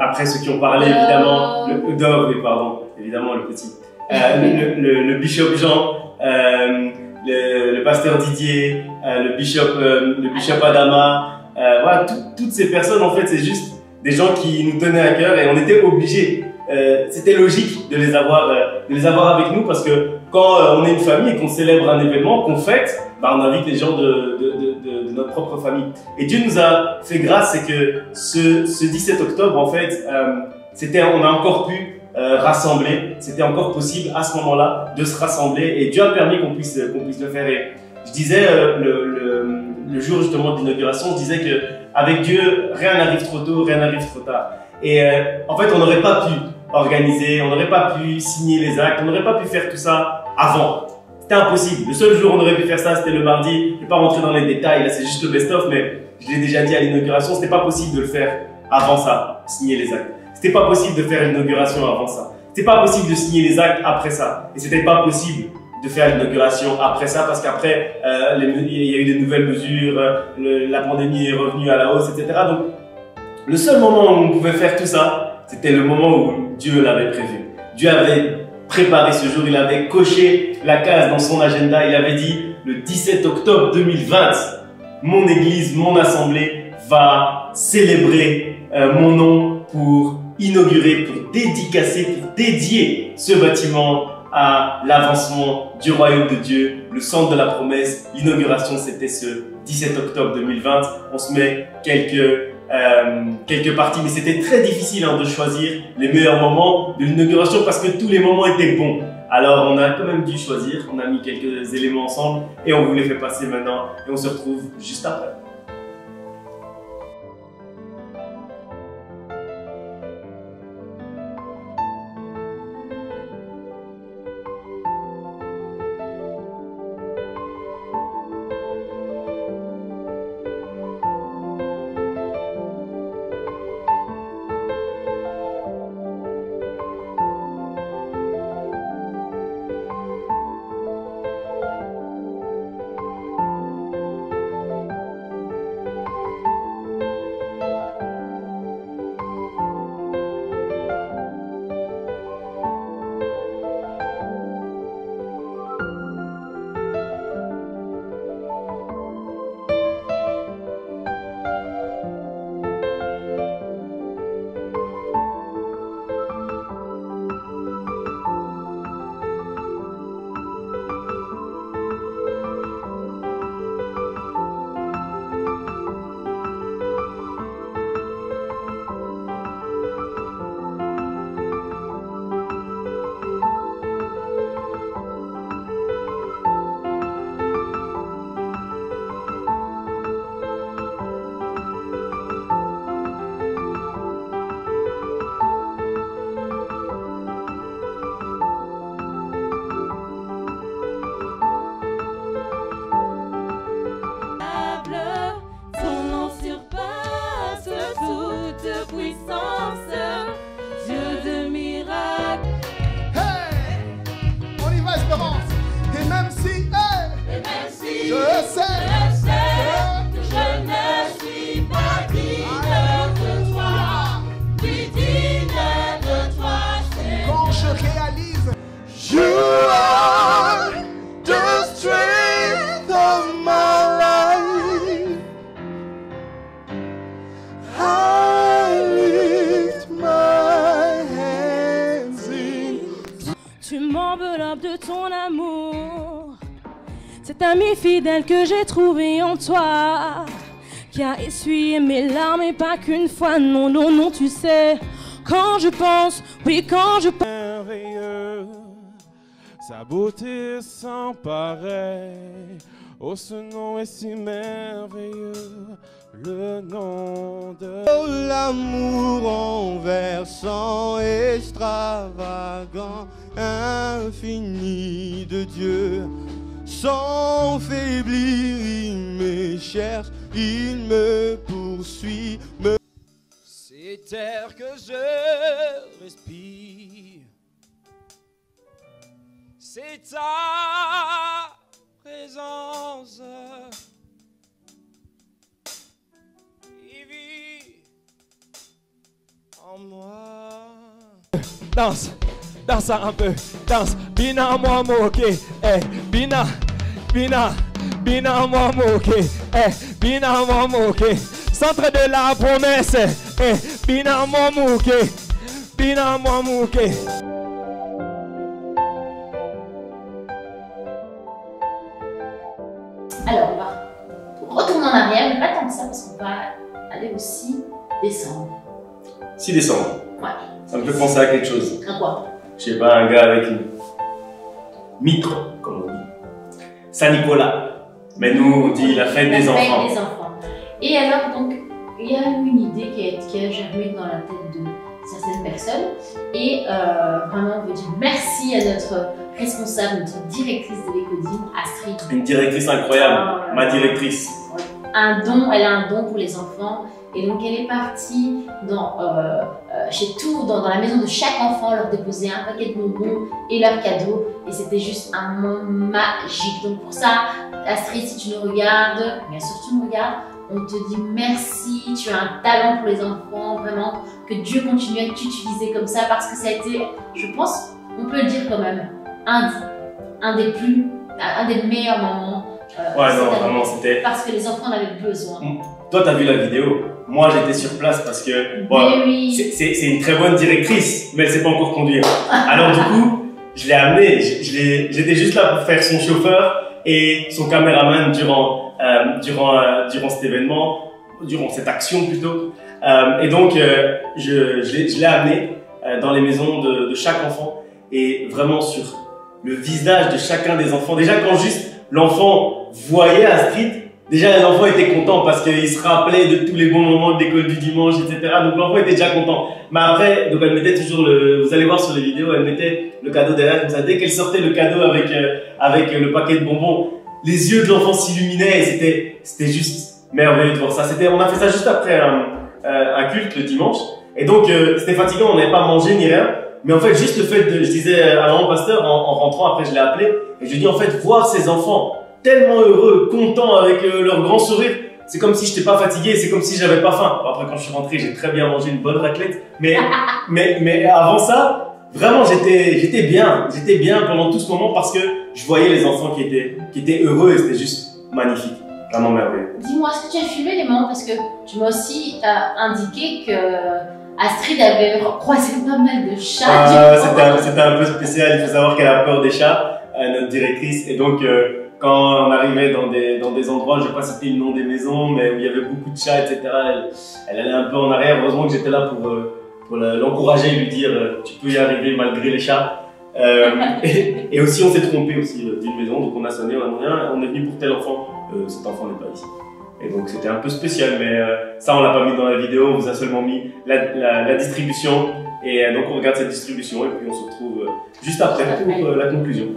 Après ceux qui ont parlé, évidemment, le Dove, pardon, évidemment le petit, le Bishop Jean, le pasteur Didier, le Bishop Adama. Voilà, toutes ces personnes, en fait, c'est juste des gens qui nous tenaient à cœur et on était obligés. C'était logique de les avoir avec nous parce que quand on est une famille et qu'on célèbre un événement, qu'on fête, bah on invite les gens de notre propre famille. Et Dieu nous a fait grâce, c'est que ce 17 octobre, en fait, on a encore pu rassembler. C'était encore possible à ce moment-là de se rassembler et Dieu a permis qu'on puisse le faire. Et je disais le jour justement de l'inauguration, je disais que avec Dieu, rien n'arrive trop tôt, rien n'arrive trop tard. Et en fait, on n'aurait pas pu organiser, on n'aurait pas pu signer les actes, on n'aurait pas pu faire tout ça avant. C'était impossible. Le seul jour où on aurait pu faire ça, c'était le mardi. Je ne vais pas rentrer dans les détails, là c'est juste le best-of, mais je l'ai déjà dit à l'inauguration, c'était pas possible de le faire avant ça, signer les actes. C'était pas possible de faire l'inauguration avant ça. C'était pas possible de signer les actes après ça. Et c'était pas possible de faire l'inauguration après ça parce qu'après, il y a eu des nouvelles mesures, la pandémie est revenue à la hausse, etc. Donc, le seul moment où on pouvait faire tout ça, c'était le moment où Dieu l'avait prévu. Dieu avait préparé ce jour, il avait coché la case dans son agenda, il avait dit le 17 octobre 2020, mon église, mon assemblée va célébrer mon nom pour inaugurer, pour dédicacer, pour dédier ce bâtiment à l'avancement du royaume de Dieu, le centre de la promesse. L'inauguration, c'était ce 17 octobre 2020. On se met quelques parties, mais c'était très difficile de choisir les meilleurs moments de l'inauguration parce que tous les moments étaient bons. Alors on a quand même dû choisir, on a mis quelques éléments ensemble et on vous les fait passer maintenant et on se retrouve juste après. Cet ami fidèle que j'ai trouvé en toi, qui a essuyé mes larmes et pas qu'une fois, non, non, non, tu sais. Quand je pense, oui, quand je pense. Sa beauté sans pareil, Oh, ce nom est si merveilleux, le nom de l'amour renversant, extravagant, infini de Dieu. Sans faiblir, il me cherche, il me poursuit. Cet air que je respire, c'est ta présence qui vit en moi. Danse, danse un peu, danse. Bina moi moqué, bina, bina, bina moi moqué, bina moi moqué. Centre de la promesse, bina moi moqué, bina moi moqué. Alors, on va retourner en arrière, mais pas tant que ça, parce qu'on va aller aussi descendre. 6 décembre. Ouais. Ça me fait penser à quelque chose. À quoi? Je sais pas, un gars avec une mitre, comme on dit. Saint-Nicolas. Mais nous, on dit la fête des enfants. La fête des enfants. Et alors, donc, il y a une idée qui a germé dans la tête de certaines personnes. Et vraiment, on veut dire merci à notre responsable, notre directrice de l'Écodine, Astrid. Une directrice incroyable, ma directrice. Un don, elle a un don pour les enfants. Et donc, elle est partie dans la maison de chaque enfant, leur déposer un paquet de bonbons et leurs cadeaux. Et c'était juste un moment magique. Donc, pour ça, Astrid, si tu nous regardes, bien sûr, tu nous regardes, on te dit merci. Tu as un talent pour les enfants, vraiment. Que Dieu continue à t'utiliser comme ça parce que ça a été, je pense, on peut le dire quand même, un des meilleurs moments. Ouais, non, vraiment, c'était. Parce que les enfants en avaient besoin. Toi, t'as vu la vidéo. Moi, j'étais sur place parce que bon, oui. c'est une très bonne directrice, mais elle sait pas encore conduire. Alors du coup, je l'ai amené. J'étais juste là pour faire son chauffeur et son caméraman durant cet événement, durant cette action plutôt. Et donc, je l'ai amené dans les maisons de chaque enfant et vraiment sur le visage de chacun des enfants. Déjà, quand juste l'enfant voyait Astrid, déjà les enfants étaient contents parce qu'ils se rappelaient de tous les bons moments de l'école du dimanche, etc. Donc l'enfant était déjà content. Mais après, donc elle mettait toujours vous allez voir sur les vidéos, elle mettait le cadeau derrière comme ça. Dès qu'elle sortait le cadeau avec le paquet de bonbons, les yeux de l'enfant s'illuminaient et c'était juste merveilleux de voir ça. On a fait ça juste après un culte le dimanche. Et donc c'était fatigant, on n'avait pas mangé ni rien. Mais en fait, juste le fait je disais à maman pasteur, en rentrant, après je l'ai appelé, et je lui ai dit en fait, voir ces enfants tellement heureux, contents avec leur grand sourire, c'est comme si je n'étais pas fatigué, c'est comme si j'avais pas faim. Bon, après, quand je suis rentré, j'ai très bien mangé une bonne raclette, mais avant ça, vraiment, j'étais bien pendant tout ce moment parce que je voyais les enfants qui étaient heureux et c'était juste magnifique, vraiment merveilleux. Dis-moi, est-ce que tu as filmé les moments parce que tu m'as aussi indiqué que Astrid avait croisé pas mal de chats. C'était un peu spécial, il faut savoir qu'elle a peur des chats, notre directrice, et donc quand on arrivait dans des endroits, je ne vais pas citer le nom des maisons, mais où il y avait beaucoup de chats, etc., elle allait un peu en arrière. Heureusement que j'étais là pour l'encourager et lui dire tu peux y arriver malgré les chats. Et aussi, on s'est trompé aussi d'une maison, donc on a sonné, on est venu pour tel enfant, cet enfant n'est pas ici. Et donc c'était un peu spécial, mais ça on l'a pas mis dans la vidéo, on vous a seulement mis la distribution. Et donc on regarde cette distribution et puis on se retrouve juste après pour la conclusion.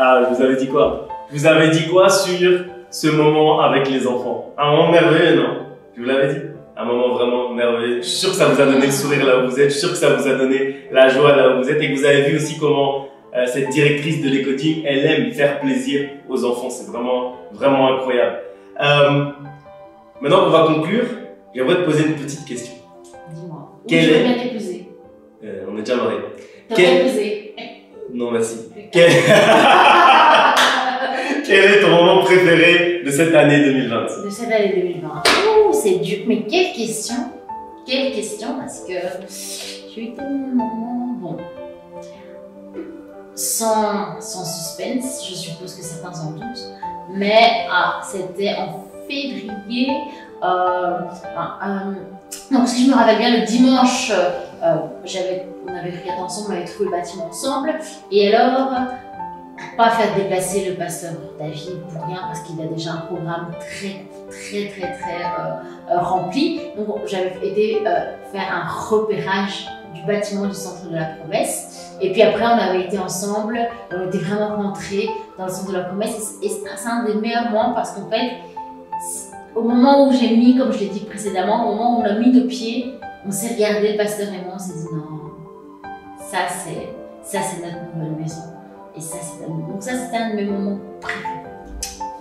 Ah, je vous avais dit quoi? Je vous avais dit quoi sur ce moment avec les enfants? Un moment merveilleux, non? Je vous l'avais dit? Un moment vraiment merveilleux. Je suis sûr que ça vous a donné le sourire là où vous êtes. Je suis sûr que ça vous a donné la joie là où vous êtes et que vous avez vu aussi comment cette directrice de l'éco-team, elle aime faire plaisir aux enfants. C'est vraiment, vraiment incroyable. Maintenant qu'on va conclure, j'aimerais te poser une petite question. Dis-moi. Quel Je veux est- bien t'épouser. On est déjà mariés. T'as Quel- pas épousé. Non, merci. Quel... Quel est ton moment préféré de cette année 2020? De cette année 2020. Ouh, c'est dur. Mais quelle question? Quelle question? Parce que j'ai eu tellement. Bon. Sans suspense, je suppose que certains s'en doutent. Mais c'était en février. Donc, si je me rappelle bien, le dimanche, on avait regardé ensemble, on avait trouvé le bâtiment ensemble. Et alors, pas faire déplacer le pasteur David pour rien, parce qu'il a déjà un programme très rempli. Donc, j'avais été faire un repérage du bâtiment du centre de la promesse. Et puis après, on avait été ensemble, on était vraiment rentrés dans le centre de la promesse. Et c'est un des meilleurs moments parce qu'en fait, au moment où j'ai mis, comme je l'ai dit précédemment, au moment où on a mis nos pieds, on s'est regardé, le pasteur et moi, on s'est dit non, ça c'est notre nouvelle maison. Et ça, donc ça, c'était un de mes moments préférés.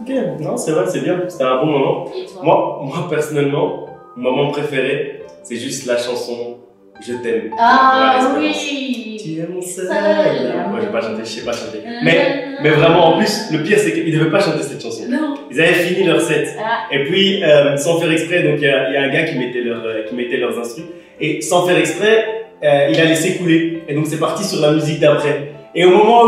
Ok, non, c'est vrai, c'est bien, c'était un bon moment. Et toi? Moi, personnellement, mon moment préféré, c'est juste la chanson Je t'aime. Ah Voilà, oui! Tu es mon seul. Seul. Moi, je sais pas chanter. Mais vraiment, en plus, le pire, c'est qu'ils devaient pas chanter cette chanson. Non. Ils avaient fini leur set. Ah. Et puis, sans faire exprès, donc il y a un gars qui mettait leurs instrus. Et sans faire exprès, il a laissé couler. Et donc, c'est parti sur la musique d'après. Et au moment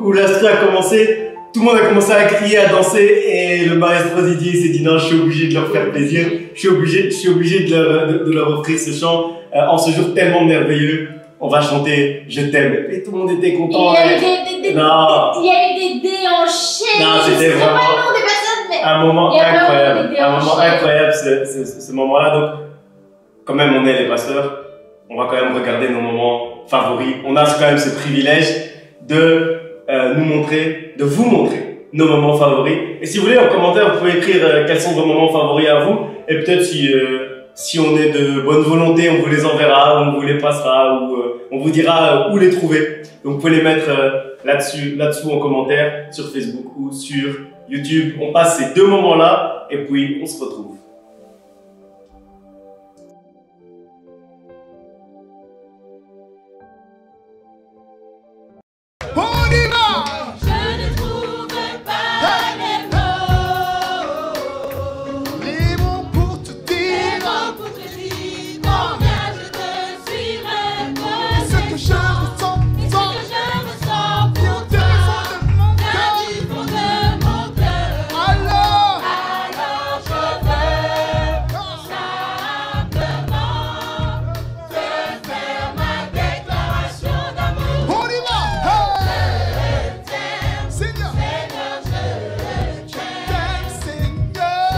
où l'instru a commencé, tout le monde a commencé à crier, à danser. Et le maestro Didier s'est dit non, je suis obligé de leur faire plaisir. Je suis obligé de leur offrir ce chant. En ce jour tellement merveilleux, on va chanter Je t'aime. Et tout le monde était content. Il y a eu Non. il y a eu des déhanchés. Non, c'était Je sais vraiment- pas le nom des personnes, mais. Un moment Il y a vraiment incroyable. des Un moment déhanchés. incroyable ce moment-là. Donc, quand même, on est les pasteurs. On va quand même regarder nos moments favoris. On a quand même ce privilège de de vous montrer nos moments favoris. Et si vous voulez, en commentaire, vous pouvez écrire quels sont vos moments favoris à vous. Et peut-être si on est de bonne volonté, on vous les enverra, ou on vous les passera, ou on vous dira où les trouver. Donc vous pouvez les mettre là-dessous en commentaire, sur Facebook ou sur YouTube. On passe ces deux moments-là, et puis on se retrouve. On y va! Je ne trouve pas les mots. Les mots pour te Les dire mots pour te dire combien je te suis et ce que je ressens et ce que je ressens pour du toi. fond de mon Viens cœur. du fond de mon cœur. Alors, Alors je veux simplement te faire ma déclaration d'amour. on y va! Hey! Je t'aime, Seigneur, Seigneur, je t'aime. t'aime, Seigneur.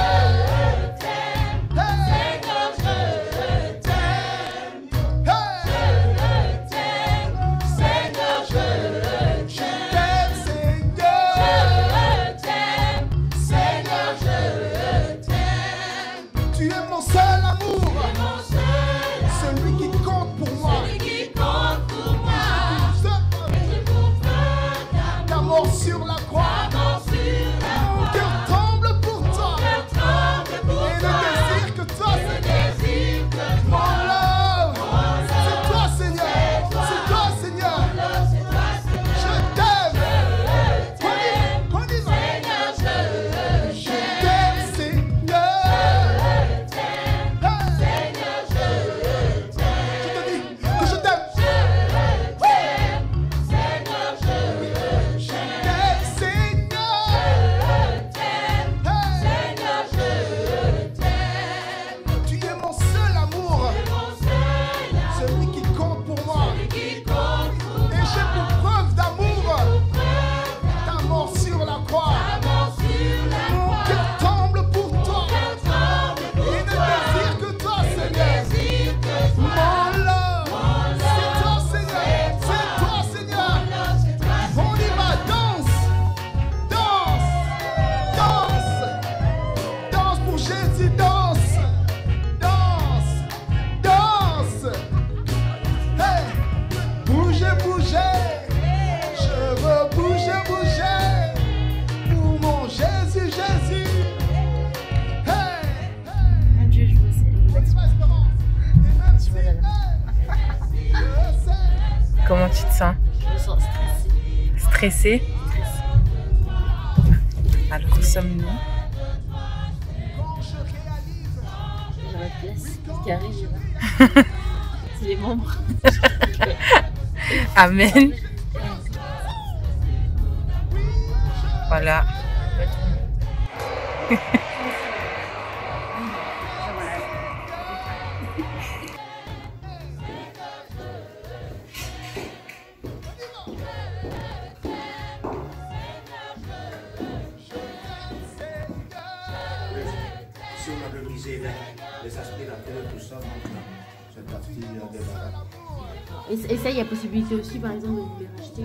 Je t'aime, Hey! Seigneur, je t'aime. Hey! Je t'aime, Seigneur, je t'aime. T'aime, Seigneur. Je t'aime, Seigneur, je t'aime. Tu es mon seul amour, Mon seul, celui qui compte pour moi. celui qui compte pour moi. Seul Je comprends ta mort sur la croix. ta mort sur la Mon cœur tremble pour toi. cœur tremble pour Et toi. ne désire que toi, Je Seigneur. désire que Mon toi. love, c'est toi, Seigneur. C'est toi, Seigneur. Love, c'est toi, Seigneur. Je t'aime. Je t'aime, On y va. Seigneur, je Je t'aime. t'aime, Seigneur. Je t'aime, Hey! Seigneur, je t'aime. Je te dis que je t'aime. Je t'aime, Seigneur, je Je t'aime, Seigneur. tu te sens? Je me sens Stressée? stressée. Alors où sommes-nous? J'ai ma place carré, je vois. C'est les membres. Amen. Voilà. Si on avait brisé les aspirateurs, tout ça, donc cette partie débarrasse. Et ça, il y a possibilité aussi, par exemple, de vous les racheter.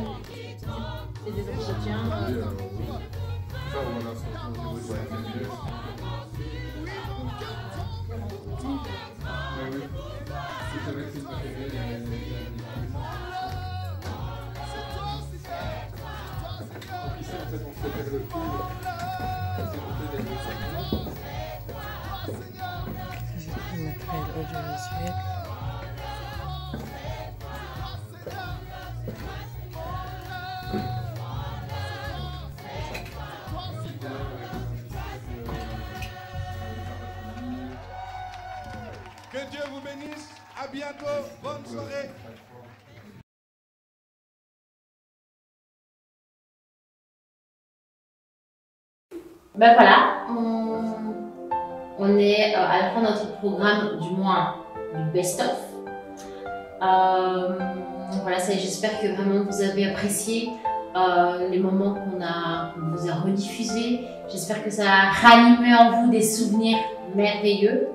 C'est des entretiens. J'ai pris matériel audiovisuel. Que Dieu vous bénisse. À bientôt. Bonne soirée. Ben voilà, on est à la fin de notre programme, du moins du best-of. Voilà, j'espère que vraiment vous avez apprécié les moments qu'on vous a rediffusés. J'espère que ça a ranimé en vous des souvenirs merveilleux.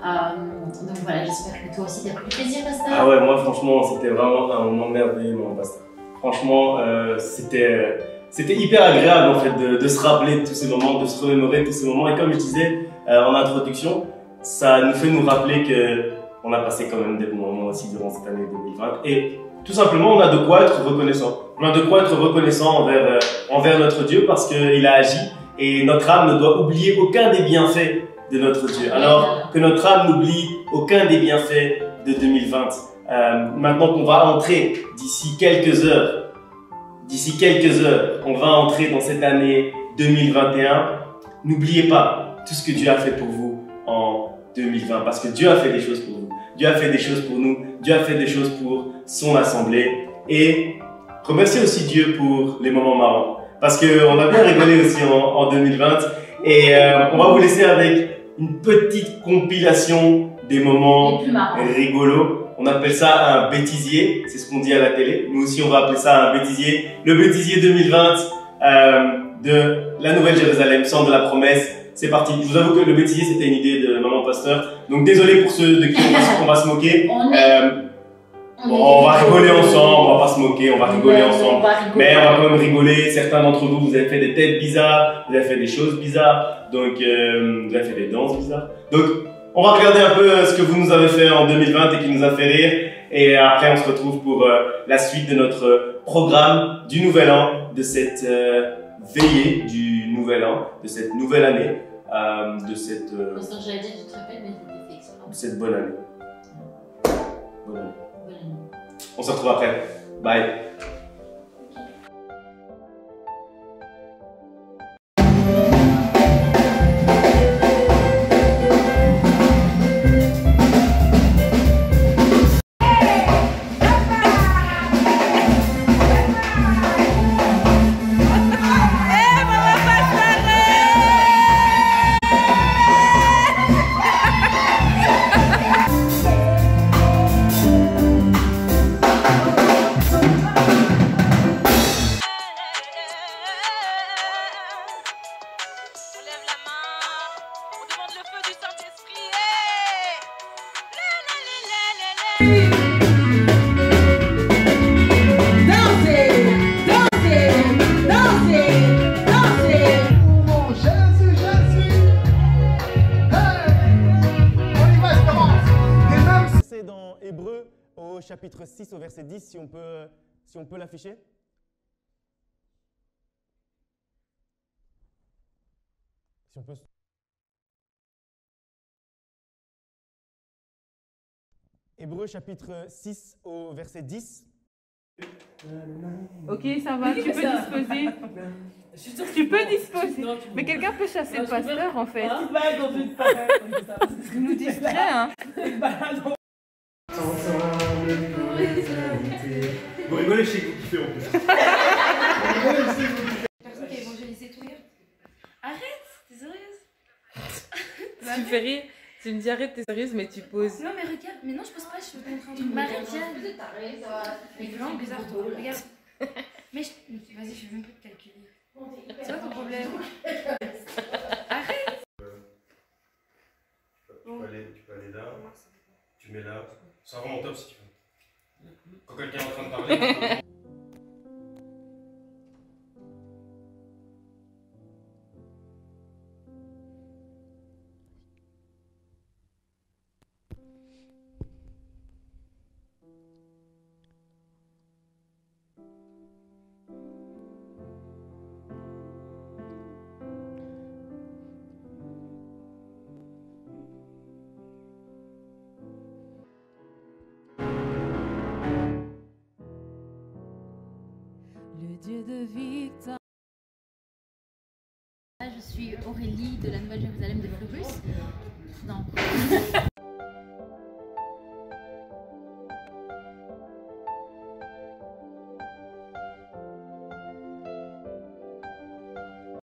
Donc voilà, j'espère que toi aussi t'as pris du plaisir, Pasteur. Ah ouais, moi franchement, c'était vraiment un moment merveilleux, mon Pasteur. Franchement, c'était hyper agréable en fait de se rappeler de tous ces moments, de se remémorer de tous ces moments. Et comme je disais en introduction, ça nous fait nous rappeler qu'on a passé quand même des bons moments aussi durant cette année 2020. Et tout simplement, on a de quoi être reconnaissant. On a de quoi être reconnaissant envers notre Dieu parce qu'il a agi. Et notre âme ne doit oublier aucun des bienfaits de notre Dieu. Alors que notre âme n'oublie aucun des bienfaits de 2020. Maintenant qu'on va entrer d'ici quelques heures, on va entrer dans cette année 2021. N'oubliez pas tout ce que Dieu a fait pour vous en 2020 parce que Dieu a fait des choses pour vous. Dieu a fait des choses pour nous. Dieu a fait des choses pour son assemblée. Et remerciez aussi Dieu pour les moments marrants parce qu'on a bien rigolé aussi en 2020. Et on va vous laisser avec une petite compilation des moments rigolos. On appelle ça un bêtisier, c'est ce qu'on dit à la télé. Nous aussi, on va appeler ça un bêtisier. Le bêtisier 2020 de la Nouvelle Jérusalem, centre de la promesse. C'est parti. Je vous avoue que le bêtisier, c'était une idée de Maman Pasteur. Donc désolé pour ceux de qui on va se moquer. On va rigoler ensemble, on va pas se moquer, on va rigoler ensemble. Mais on va quand même rigoler. Certains d'entre vous, vous avez fait des têtes bizarres, vous avez fait des choses bizarres, donc vous avez fait des danses bizarres. Donc on va regarder un peu ce que vous nous avez fait en 2020 et qui nous a fait rire. Et après, on se retrouve pour la suite de notre programme du Nouvel An, de cette veillée du Nouvel An, de cette nouvelle année, de cette... J'allais dire, tu te répètes, mais t'étais fait exprès. De cette bonne année. Bonne année. On se retrouve après. Bye. Chapitre 6 au verset 10, si on peut l'afficher. Si on peut... Hébreux chapitre 6 au verset 10. Ok, ça va, tu peux disposer. Tu peux disposer. Mais quelqu'un peut chasser le pasteur en fait. Il nous distrait, hein. Vous rigolez, je sais que vous kiffez en plus. Personne qui a évangélisé tout rire. Arrête, t'es sérieuse? Tu me fais rire. Tu me dis arrête, t'es sérieuse, mais tu poses. Non, mais regarde, mais non, je pose pas, je veux te montrer un truc. Marie, viens. Mais vraiment bizarre, toi. Regarde. Mais vas-y, je vais même plus te calculer. C'est quoi ton problème? Arrête. Tu peux aller là, tu mets là. C'est vraiment top si tu veux. Quand quelqu'un est en train de parler. Le Dieu de Victor. Je suis Aurélie de la Nouvelle Jérusalem de Fleurus. Non.